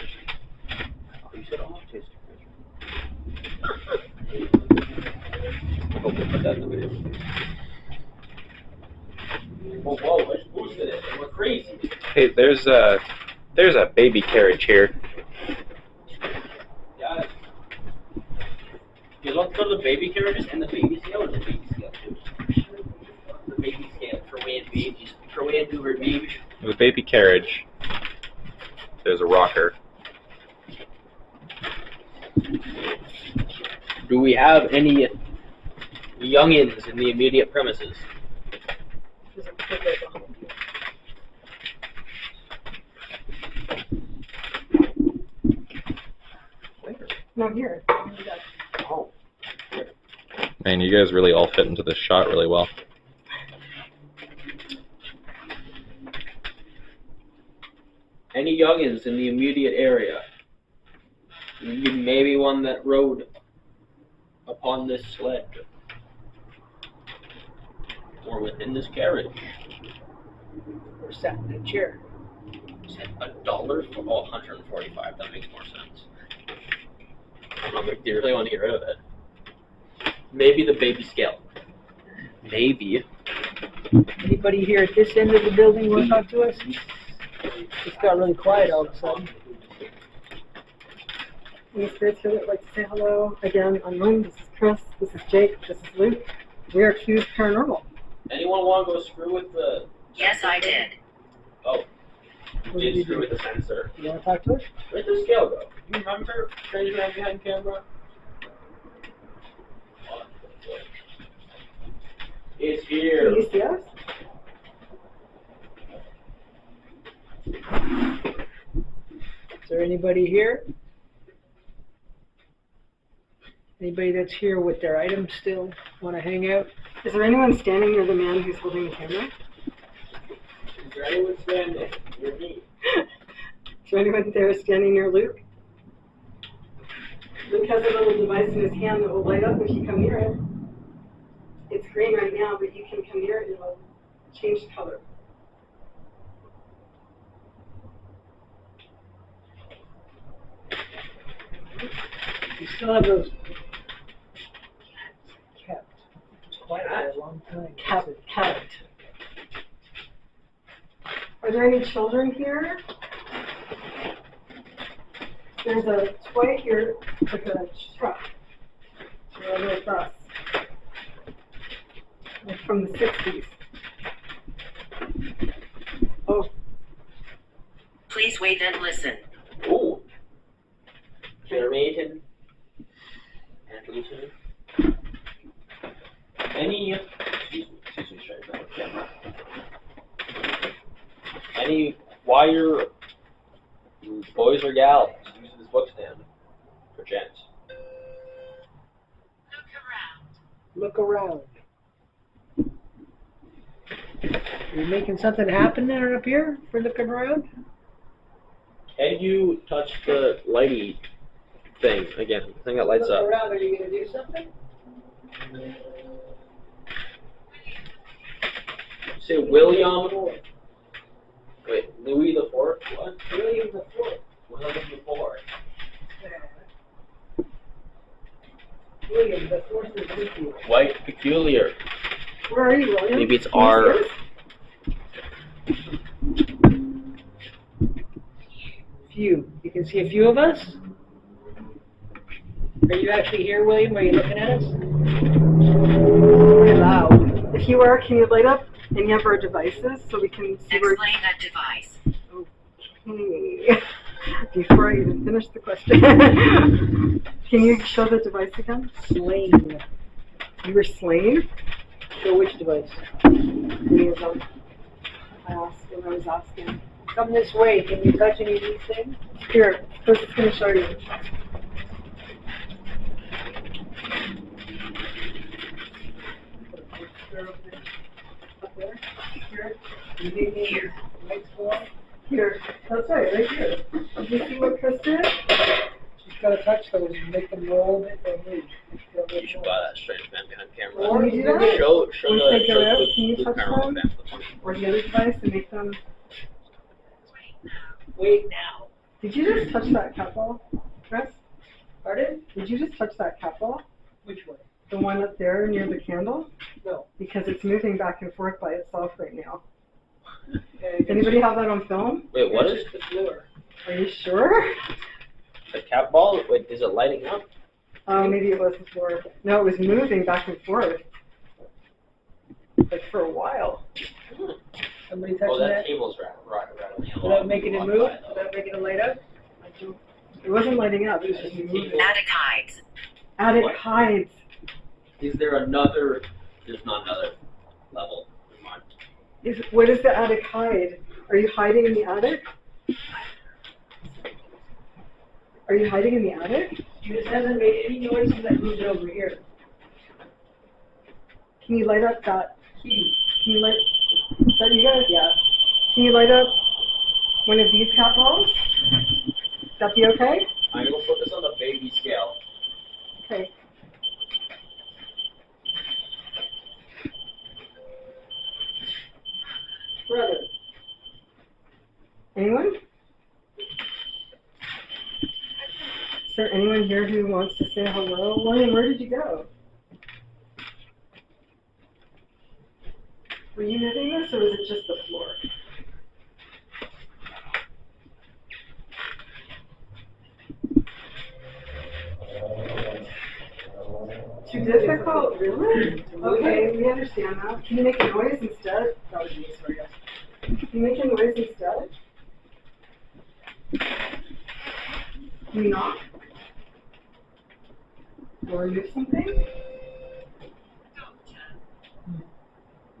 Oh, you said all tasting. I hope they put that in the video. Whoa, let's boost it. We're crazy. Hey, there's a baby carriage here. Yeah. You look for the baby carriages and the baby scale, or the baby scale too? The baby scale for weighing babies. For weighing newer babies. The baby carriage. There's a rocker. Do we have any youngins in the immediate premises? There's a kid right behind you. No, here. Oh. Man, you guys really all fit into this shot really well. Any youngins in the immediate area? Maybe one that rode upon this sled. Or within this carriage. Or sat in a chair. Said $1 for all 145. That makes more sense. I don't know, they really want to get rid of it. Maybe the baby scale. Maybe. Anybody here at this end of the building want to talk to us? It's got really quiet all of a sudden. Any spirits here that would like to say hello? Again, I'm Lynne, this is Chris, this is Jake, this is Luke. We are Q's Paranormal. Anyone want to go screw with the... Yes, I did. Oh. What Did did you screw do? with the sensor. You want to talk to us? Where'd the scale go? You remember? Crazy man behind camera? It's here. Can you see us? Is there anybody here? Anybody that's here with their items still want to hang out? Is there anyone standing near the man who's holding the camera? Is there anyone standing near me? Is there anyone there standing near Luke? Luke has a little device in his hand that will light up if you come near it. It's green right now, but you can come near it and it'll change color. You still have those kept. It's quiet for a long time. Kept. Are there any children here? There's a toy here, like a truck. Or a little bus. Like from the 60s. Oh, Please wait and listen. Ooh. Generation. And listen. Any... Excuse me, straight back camera. Any wire boys or gals use this book stand for chance? Look around. Look around. Are you making something happen there up here for looking around? Can you touch the lighty thing again? The thing that lights Look up. around. Are you going to do something? Say William. Wait, Louis the Fourth? What? William the Fourth. William the Fourth. William the Fourth is with you. White peculiar. where are you, William? Maybe it's Can you R. see us? Few. You can see a few of us? Are you actually here, William? Are you looking at us? Very loud. If you are, can you light up any of our devices so we can see where... Explain that device. Okay. before I even finish the question. Can you show the device again? Slain. You were slain? Show which device? Any of them? I asked when I was asking. Come this way. Can you touch any of these things? Here, Chris is going to show you. Up there? Here? Here. Lights go on. Here. That's right here. Did you see what Chris did? She's got to touch those and make them roll a bit or move. You should buy that strange man behind camera. Or you do that? Show Once the they go out, can you Luke touch Paranormal them? fan. Or the other device and make them... Wait now. Did you just touch that cat ball, Chris? Pardon? Did you just touch that cat ball? Which one? The one up there near the candle? No. Because it's moving back and forth by itself right now. Okay, Anybody have that on film? Wait, what is the floor? Are you sure? the cat ball? Wait, is it lighting up? Oh, maybe it was before. No, it was moving back and forth. Like for a while. Somebody touching Oh, that that? table's rattling. Without making it move? Without making it light up? It wasn't lighting up, it was just moving. Attic hides. Attic What? hides. Is there another? There's not another level. Never mind. What is the attic hide? Are you hiding in the attic? Are you hiding in the attic? It hasn't made any noise since I moved it over here. Can you light up that? Key. Can you light? Is that you guys? Yeah. Can you light up one of these cat balls? That be okay? I'm gonna put this on the baby scale. Okay. Brother. Anyone? Is there anyone here who wants to say hello? William, where did you go? Were you moving this, or was it just the floor? Too difficult, really? Okay, we understand that. Can you make a noise instead? That was me, sorry guys. Can you make a noise instead? Can you knock? Or remove something?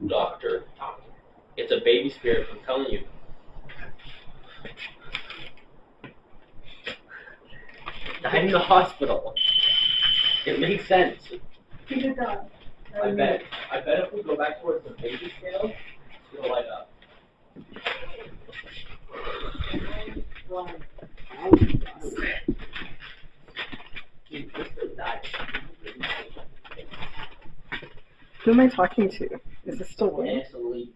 Doctor. It's a baby spirit, I'm telling you. Died in the hospital. It makes sense. Who did that? I bet if we go back towards the baby scale, it'll light up. Who am I talking to? Is this still William? Absolutely.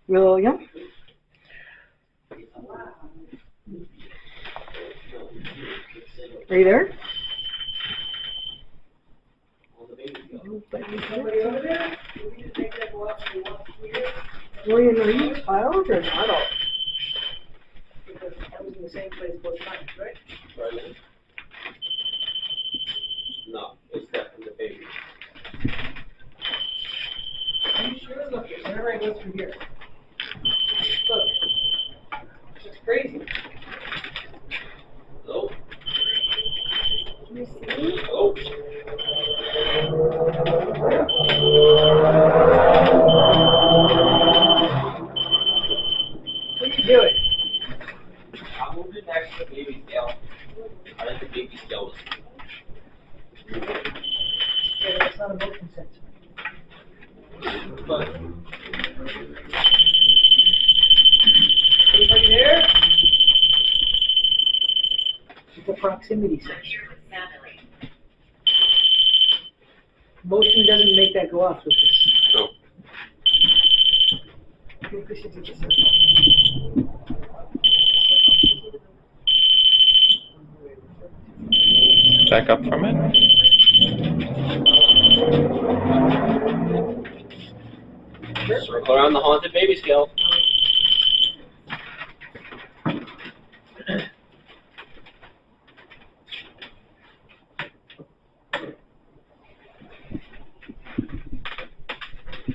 William? Are you there? Somebody over there? We need to take that walk and walk here. William, are you a child or an adult? Because I was in the same place both times, right? Right. No, it's definitely the baby. Are you sure? Look, whenever I go through here. Look. It's crazy. Hello? Can you see? Hello? What are you doing? I moved it next to the baby scale. I think the baby scale was. Yeah, that's not a motion sensor. But Anybody there? It's a proximity I'm sensor. here with family. Motion doesn't make that go off with this. no. I think we should do this. Back up from it. Circle around the haunted baby scale.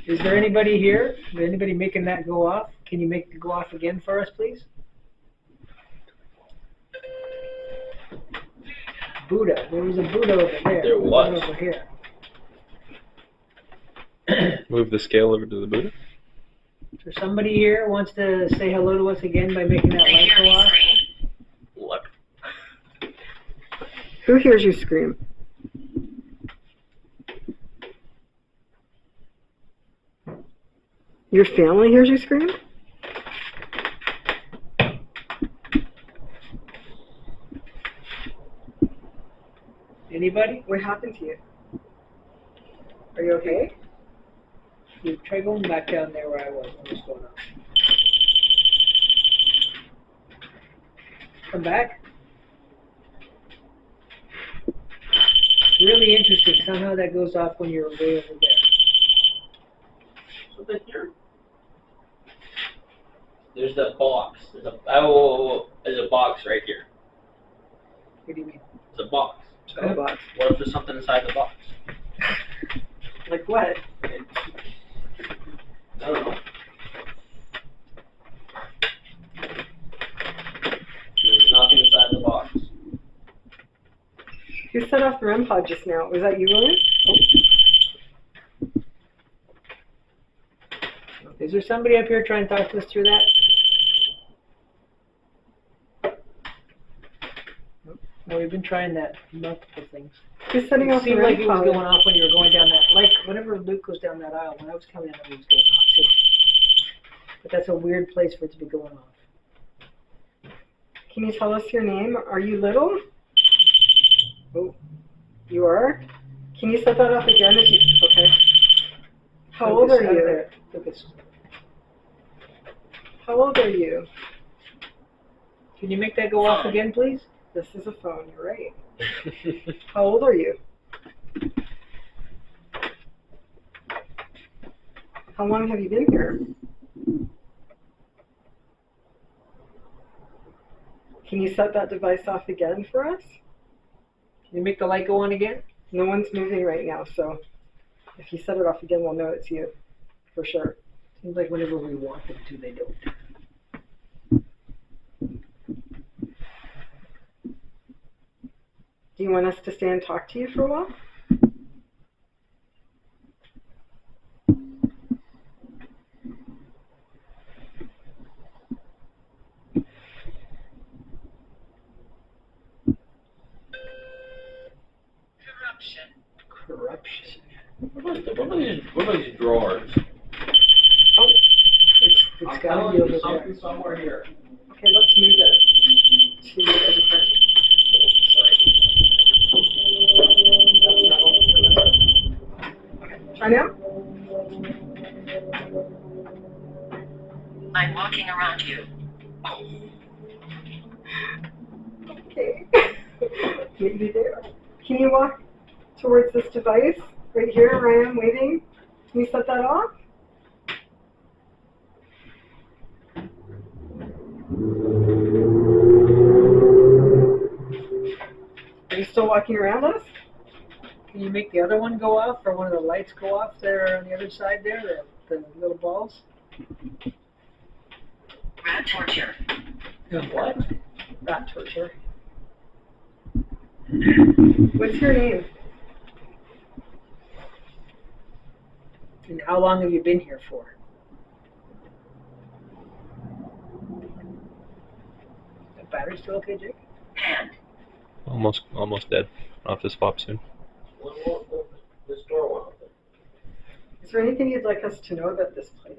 Is there anybody here? Is anybody making that go off? Can you make it go off again for us, please? Buddha. There was a Buddha over there. There was. One over here. Move the scale over to the Buddha. So somebody here wants to say hello to us again by making that The light hear go me off. scream. What? Who hears you scream? Your family hears you scream? Anybody? What happened to you? Are you okay? You try going back down there where I was. What's going on? Come back. Really interesting. Somehow that goes off when you're way over there. Something here. There's the box. There's a box right here. What do you mean? It's a box. Oh, box. What if there's something inside the box? Like what? I don't know. There's nothing inside the box. Who set off the REM pod just now? Was that you, William? Is there somebody up here trying to talk to us through that? No, we've been trying that multiple things. Who's setting It off the seemed like REM it was pod? going off when you were going down that. Like whenever Luke goes down that aisle, when I was coming in, it was going off too. But that's a weird place for it to be going off. Can you tell us your name? Are you little? Oh, you are? Can you set that off again if you... Okay. How old Lucas, are out you? there. Lucas, How old are you? can you make that go off again, please? This is a phone, you're right. How old are you? How long have you been here? Can you set that device off again for us? Can you make the light go on again? No one's moving right now, so if you set it off again, we'll know it's you, for sure. Seems like whenever we want them to, they don't. Do you want us to stay and talk to you for a while? Corruption. What are these drawers? Oh, It's got to be over there. Something somewhere here. okay, let's move it to a different... Sorry. That's not okay, try now? I'm walking around you. Okay. Maybe there. Can you walk towards this device right here where I am waiting? Can you set that off? Are you still walking around us? Can you make the other one go off, or one of the lights go off there on the other side there, the little balls? Rat torture. What? Rat torture. What's your name? And how long have you been here for? The battery still okay, Jake? Hand. Almost dead. I'll have to swap soon. This door won't open. Is there anything you'd like us to know about this place?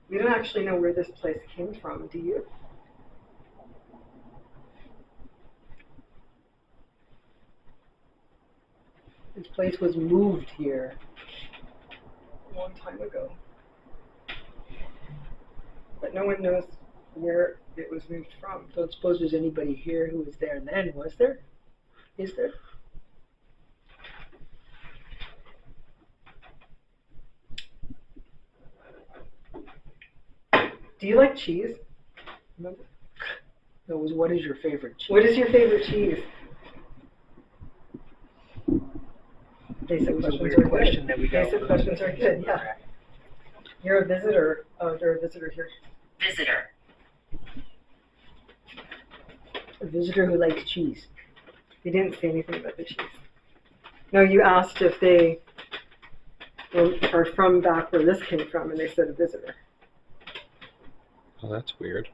We don't actually know where this place came from, do you? This place was moved here. A long time ago. But no one knows where it was moved from. Don't suppose there's anybody here who was there then, was there? Is there? Do you like cheese? Remember? No, it was what is your favorite cheese? What is your favorite cheese? Basic It was a questions weird are question good. that we got. Basic questions are good, yeah. You're a visitor. Oh, you're a visitor here. Visitor. A visitor who likes cheese. He didn't say anything about the cheese. No, you asked if they are from back where this came from, and they said a visitor. Oh, that's weird.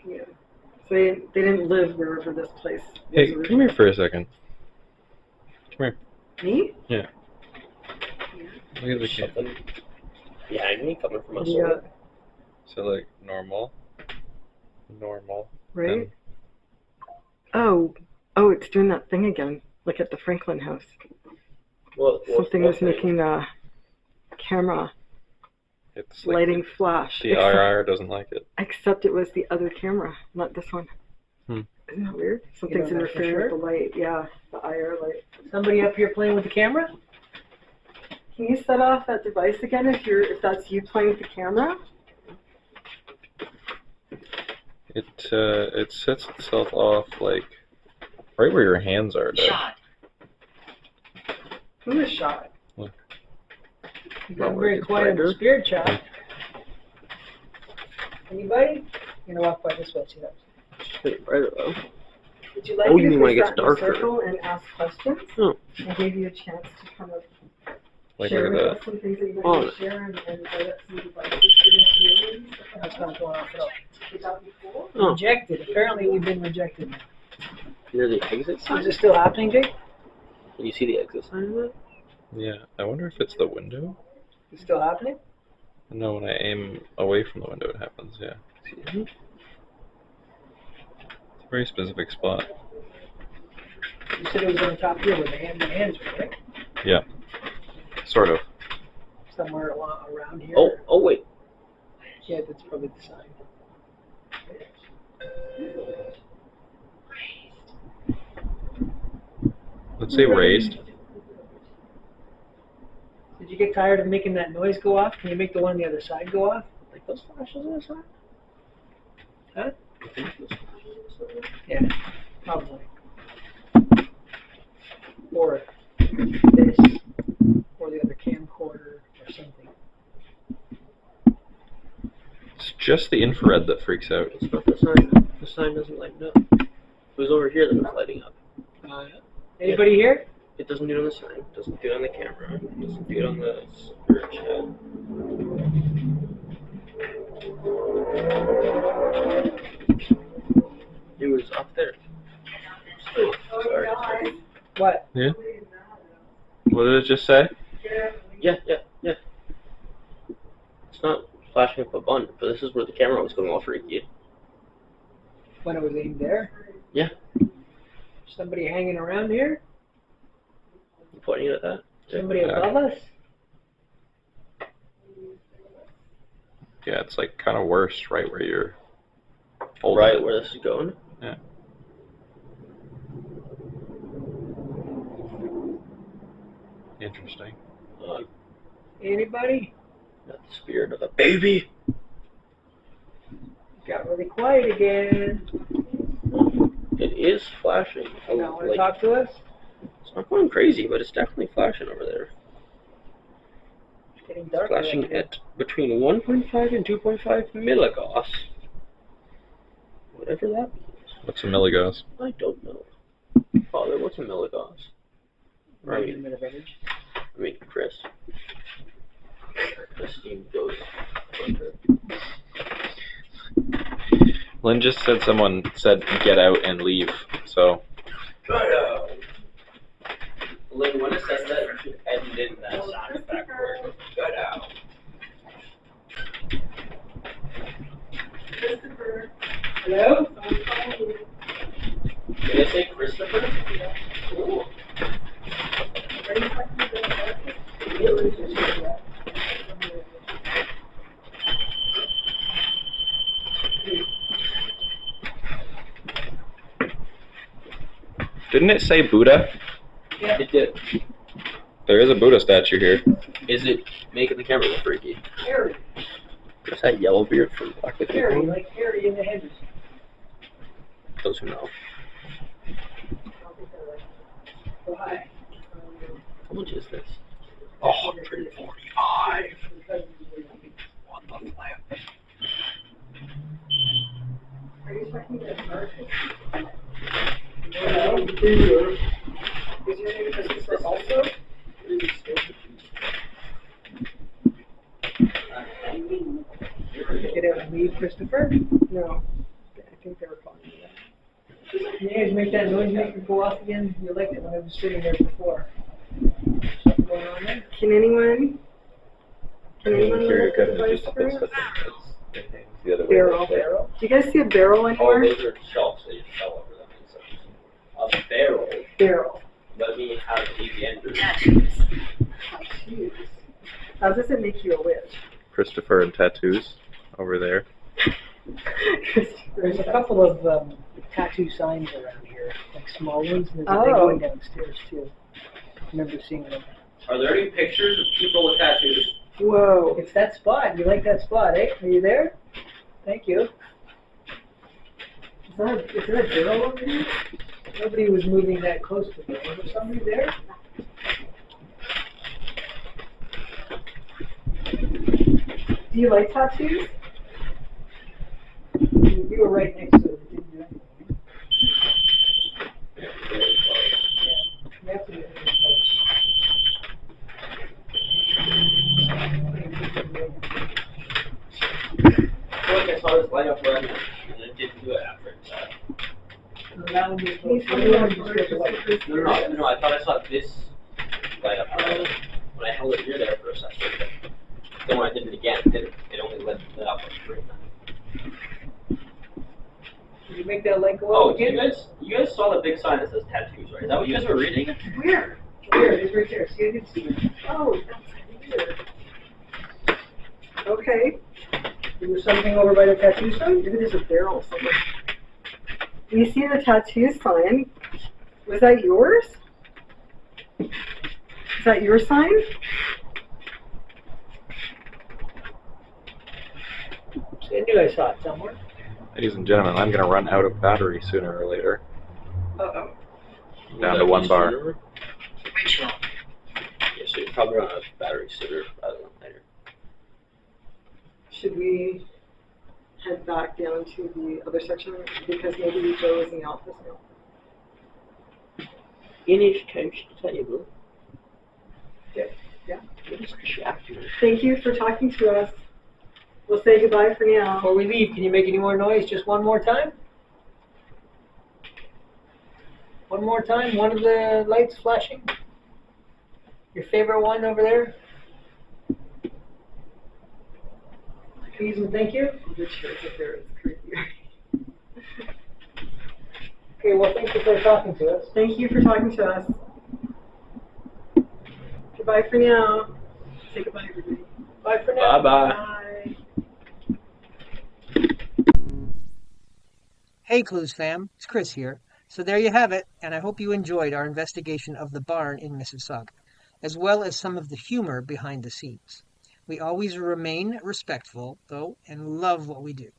Yeah. So they didn't live wherever this place was. Hey, come here for a second. Come here. Me? Yeah. Look at the kid. Something behind me coming from us. Yeah. So like normal. Right? then- Oh, it's doing that thing again. Look at the Franklin house. Something was making a camera It's like lighting flash. the IR doesn't like it. Except it was the other camera, not this one. Isn't that weird? Something's know that for interfering sure? with the light. Yeah, the IR light. Somebody up here playing with the camera? Can you set off that device again if that's you playing with the camera? It sets itself off like right where your hands are, Doug. Shot. Who is shot? Look. You got very quiet in the spirit shop. Anybody? I'm gonna walk by this way, see that. Right though. Would you like Oh, me you to mean when it sit gets in a darker? circle and ask questions? Oh. And give you a chance to kind of Like share look with at us some things that you Oh. want to share and invite up some devices for your communities. That's not going off at all. Would that be cool? Oh. Rejected. Apparently we've been rejected. Near the exit sign? Is it still happening, Jake? Can you see the exit sign of it? that. Yeah. I wonder if it's the window. Is it still happening? No, when I aim away from the window, it happens. Yeah. See? It's a very specific spot. You said it was on the top here where the hands were, right? Yeah. Sort of. Somewhere around here. Oh wait. Yeah, that's probably the sign. Let's say raised. Did you get tired of making that noise go off? Can you make the one on the other side go off? Like those flashes on the side? Huh? I think those flashes on the side. Yeah, probably. Or this, or the other camcorder, or something. It's just the infrared that freaks out. It's not the sign. The sign doesn't light up. It was over here that was lighting up. Anybody here? It doesn't do it on the sign. It doesn't do it on the camera. It doesn't do it on the spirit chat. It was up there. Sorry. What? Yeah. What did it just say? Yeah. It's not flashing up a button, but this is where the camera was going all freaky. When it was aimed there? Yeah. Somebody hanging around here? You pointing at that? Somebody Yeah. above us? Yeah, it's like kind of worse right where you're holding Right it. where this is going? Yeah. Interesting. Anybody? Not the spirit of a baby. Got really quiet again. It is flashing. You don't want to Like, talk to us? it's not going crazy, but it's definitely flashing over there. It's getting darker. Flashing at between 1.5 and 2.5 milligauss. Whatever that means. What's a milligauss? I don't know. Father, what's a milligauss? Right in the middle of image. I mean, Chris. Christine goes under. Lynne just said someone said get out and leave. So Lynne, when it says that, you should edit in that sound effect where it goes, "Get out." Hello? Did I say Christopher? Ooh. didn't it say Buddha? Yeah. It did. There is a Buddha statue here. Is it making the camera look freaky? Harry. Is that yellow beard from Black with Harry, People? like Harry in the hedges. Those who know. Why? How much is this? 145. What the flip? Are you talking about think they were calling you that. You guys make that noise make it go off again? You liked it when I was sitting there before. Something going on there? Can anyone Here you look at go. the device Just for us? the other way. Barrel. Barrel? Do you guys see a barrel Oh, anywhere? those are shelves that you fell over them. So. A barrel. Barrel. Let me have the enter. Tattoos. Tattoos. How does it make you a witch? Christopher and tattoos over there. There's a couple of tattoo signs around here, like small ones, and there's a big Oh. one downstairs too. I remember seeing them. Are there any pictures of people with tattoos? Whoa. It's that spot. You like that spot, eh? Are you there? Thank you. Is there a barrel over here? Nobody was moving that close to me. Was there somebody there? Do you like tattoos? You were right next to it. It didn't do anything. Yeah. You have to get really close. I feel like I saw this light up red, and it didn't do it after it died. That one was close. Can you The other one tell me just where goes away. No, I thought I saw this light up red. When I held it near there for a second. Then when I did it again, it only lit up like green. Did you make that light go Oh, out you again? guys saw the big sign that says tattoos, right? Is that what you guys were reading? Where? Here, it's right there. See, I did see it. Oh, that's weird. Okay. There was something over by the tattoo sign? Maybe there's a barrel somewhere. We see the tattoo sign. Was that yours? Is that your sign? See, I knew I saw it somewhere. Ladies and gentlemen, I'm going to run out of battery sooner or later. Uh-oh. Down to one bar. Ritual. Yeah, so you're probably run out of battery sooner rather than later. Should we head back down to the other section? Because maybe Joe is in the office now. In his toast table. Yeah. What is chapter? Thank you for talking to us. We'll say goodbye for now. Before we leave, can you make any more noise? Just one more time? One more time? One of the lights flashing? Your favorite one over there? Please and thank you. The church up there is creepy. Okay, well, thank you for talking to us. Thank you for talking to us. Goodbye for now. Say goodbye, everybody. Bye for now. Bye-bye. Bye. Hey Clues fam, it's Chris here. So there you have it, and I hope you enjoyed our investigation of the barn in Mississauga, as well as some of the humor behind the scenes. We always remain respectful, though, and love what we do.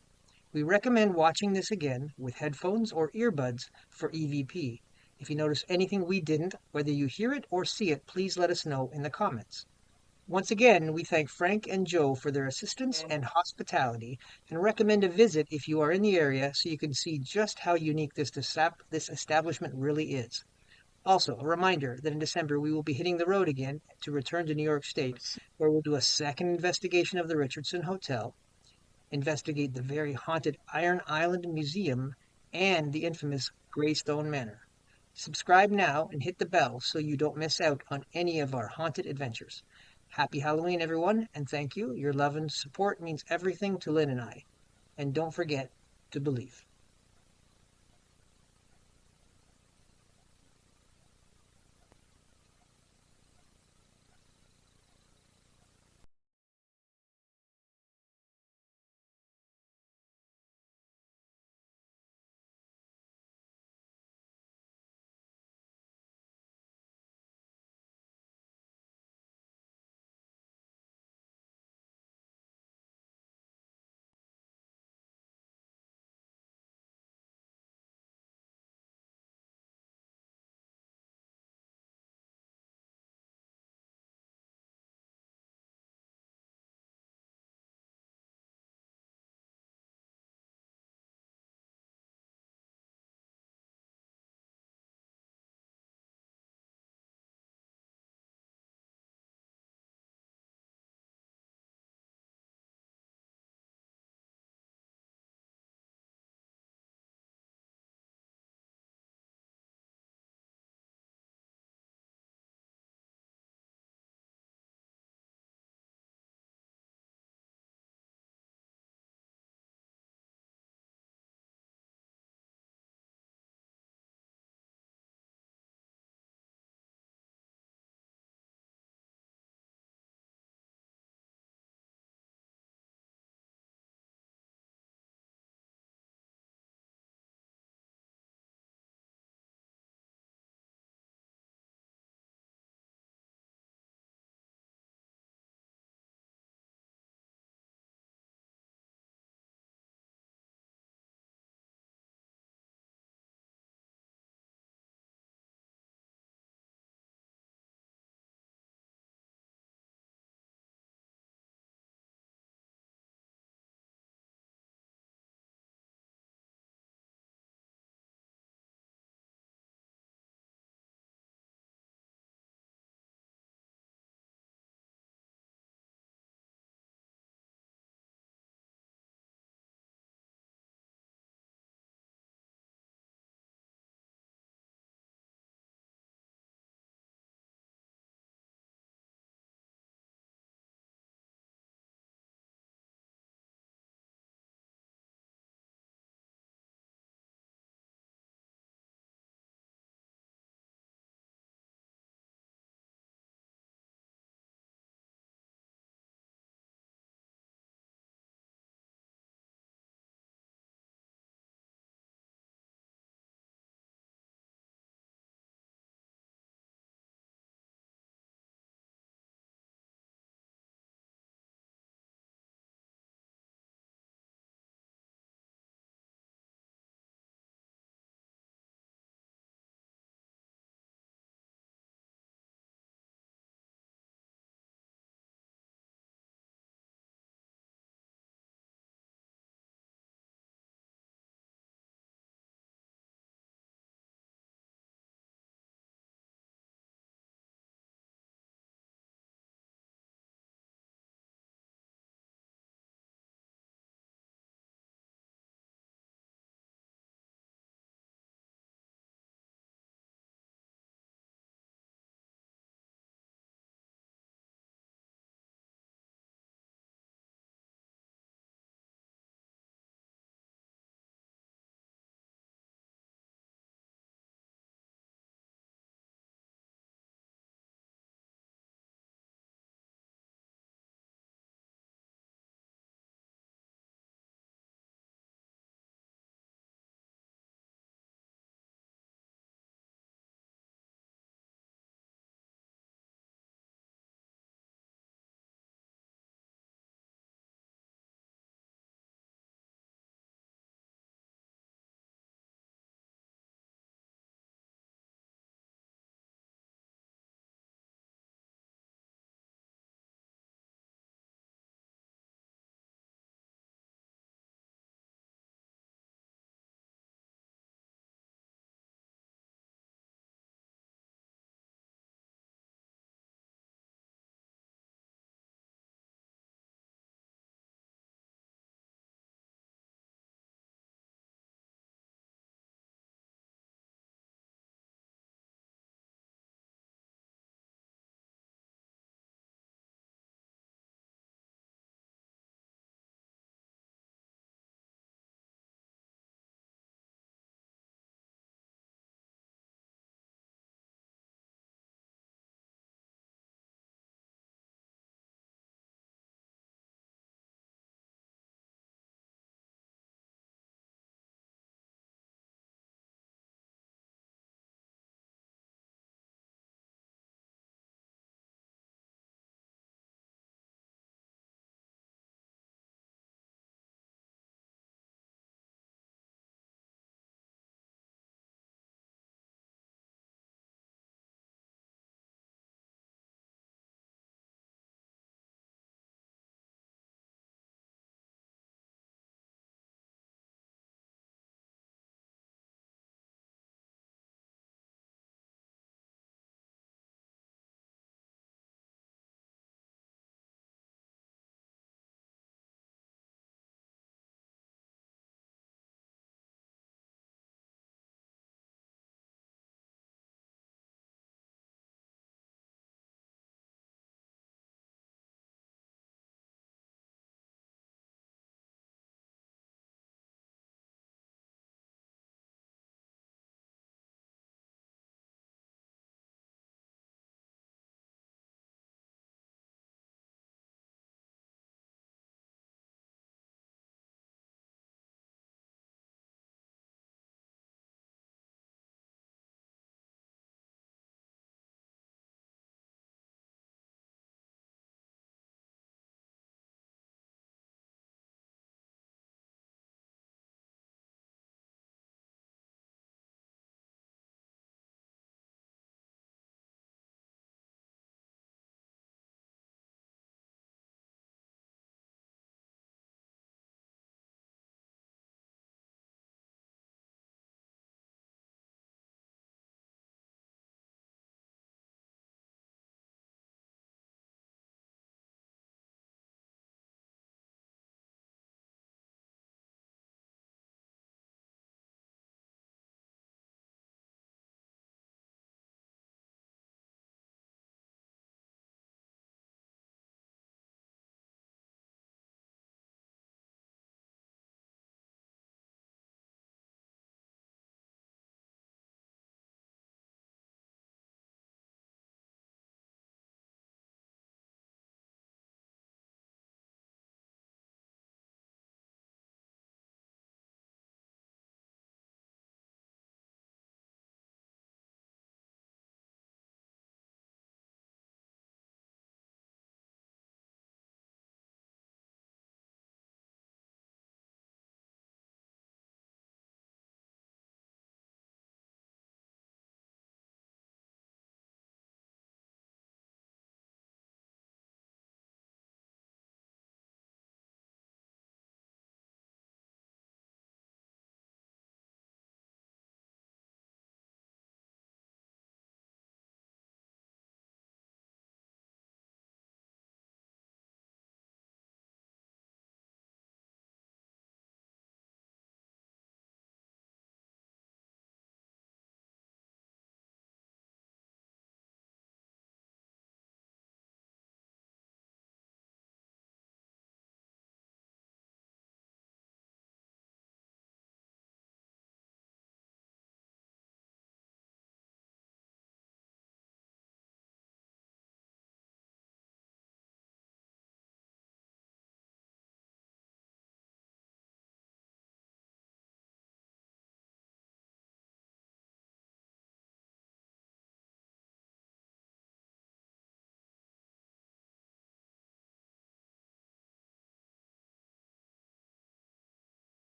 We recommend watching this again with headphones or earbuds for EVP. If you notice anything we didn't, whether you hear it or see it, please let us know in the comments. Once again, we thank Frank and Joe for their assistance and hospitality and recommend a visit if you are in the area so you can see just how unique this establishment really is. Also, a reminder that in December we will be hitting the road again to return to New York State, where we'll do a second investigation of the Richardson Hotel, investigate the very haunted Iron Island Museum, and the infamous Greystone Manor. Subscribe now and hit the bell so you don't miss out on any of our haunted adventures. Happy Halloween, everyone, and thank you. Your love and support means everything to Lynn and I. And don't forget to believe.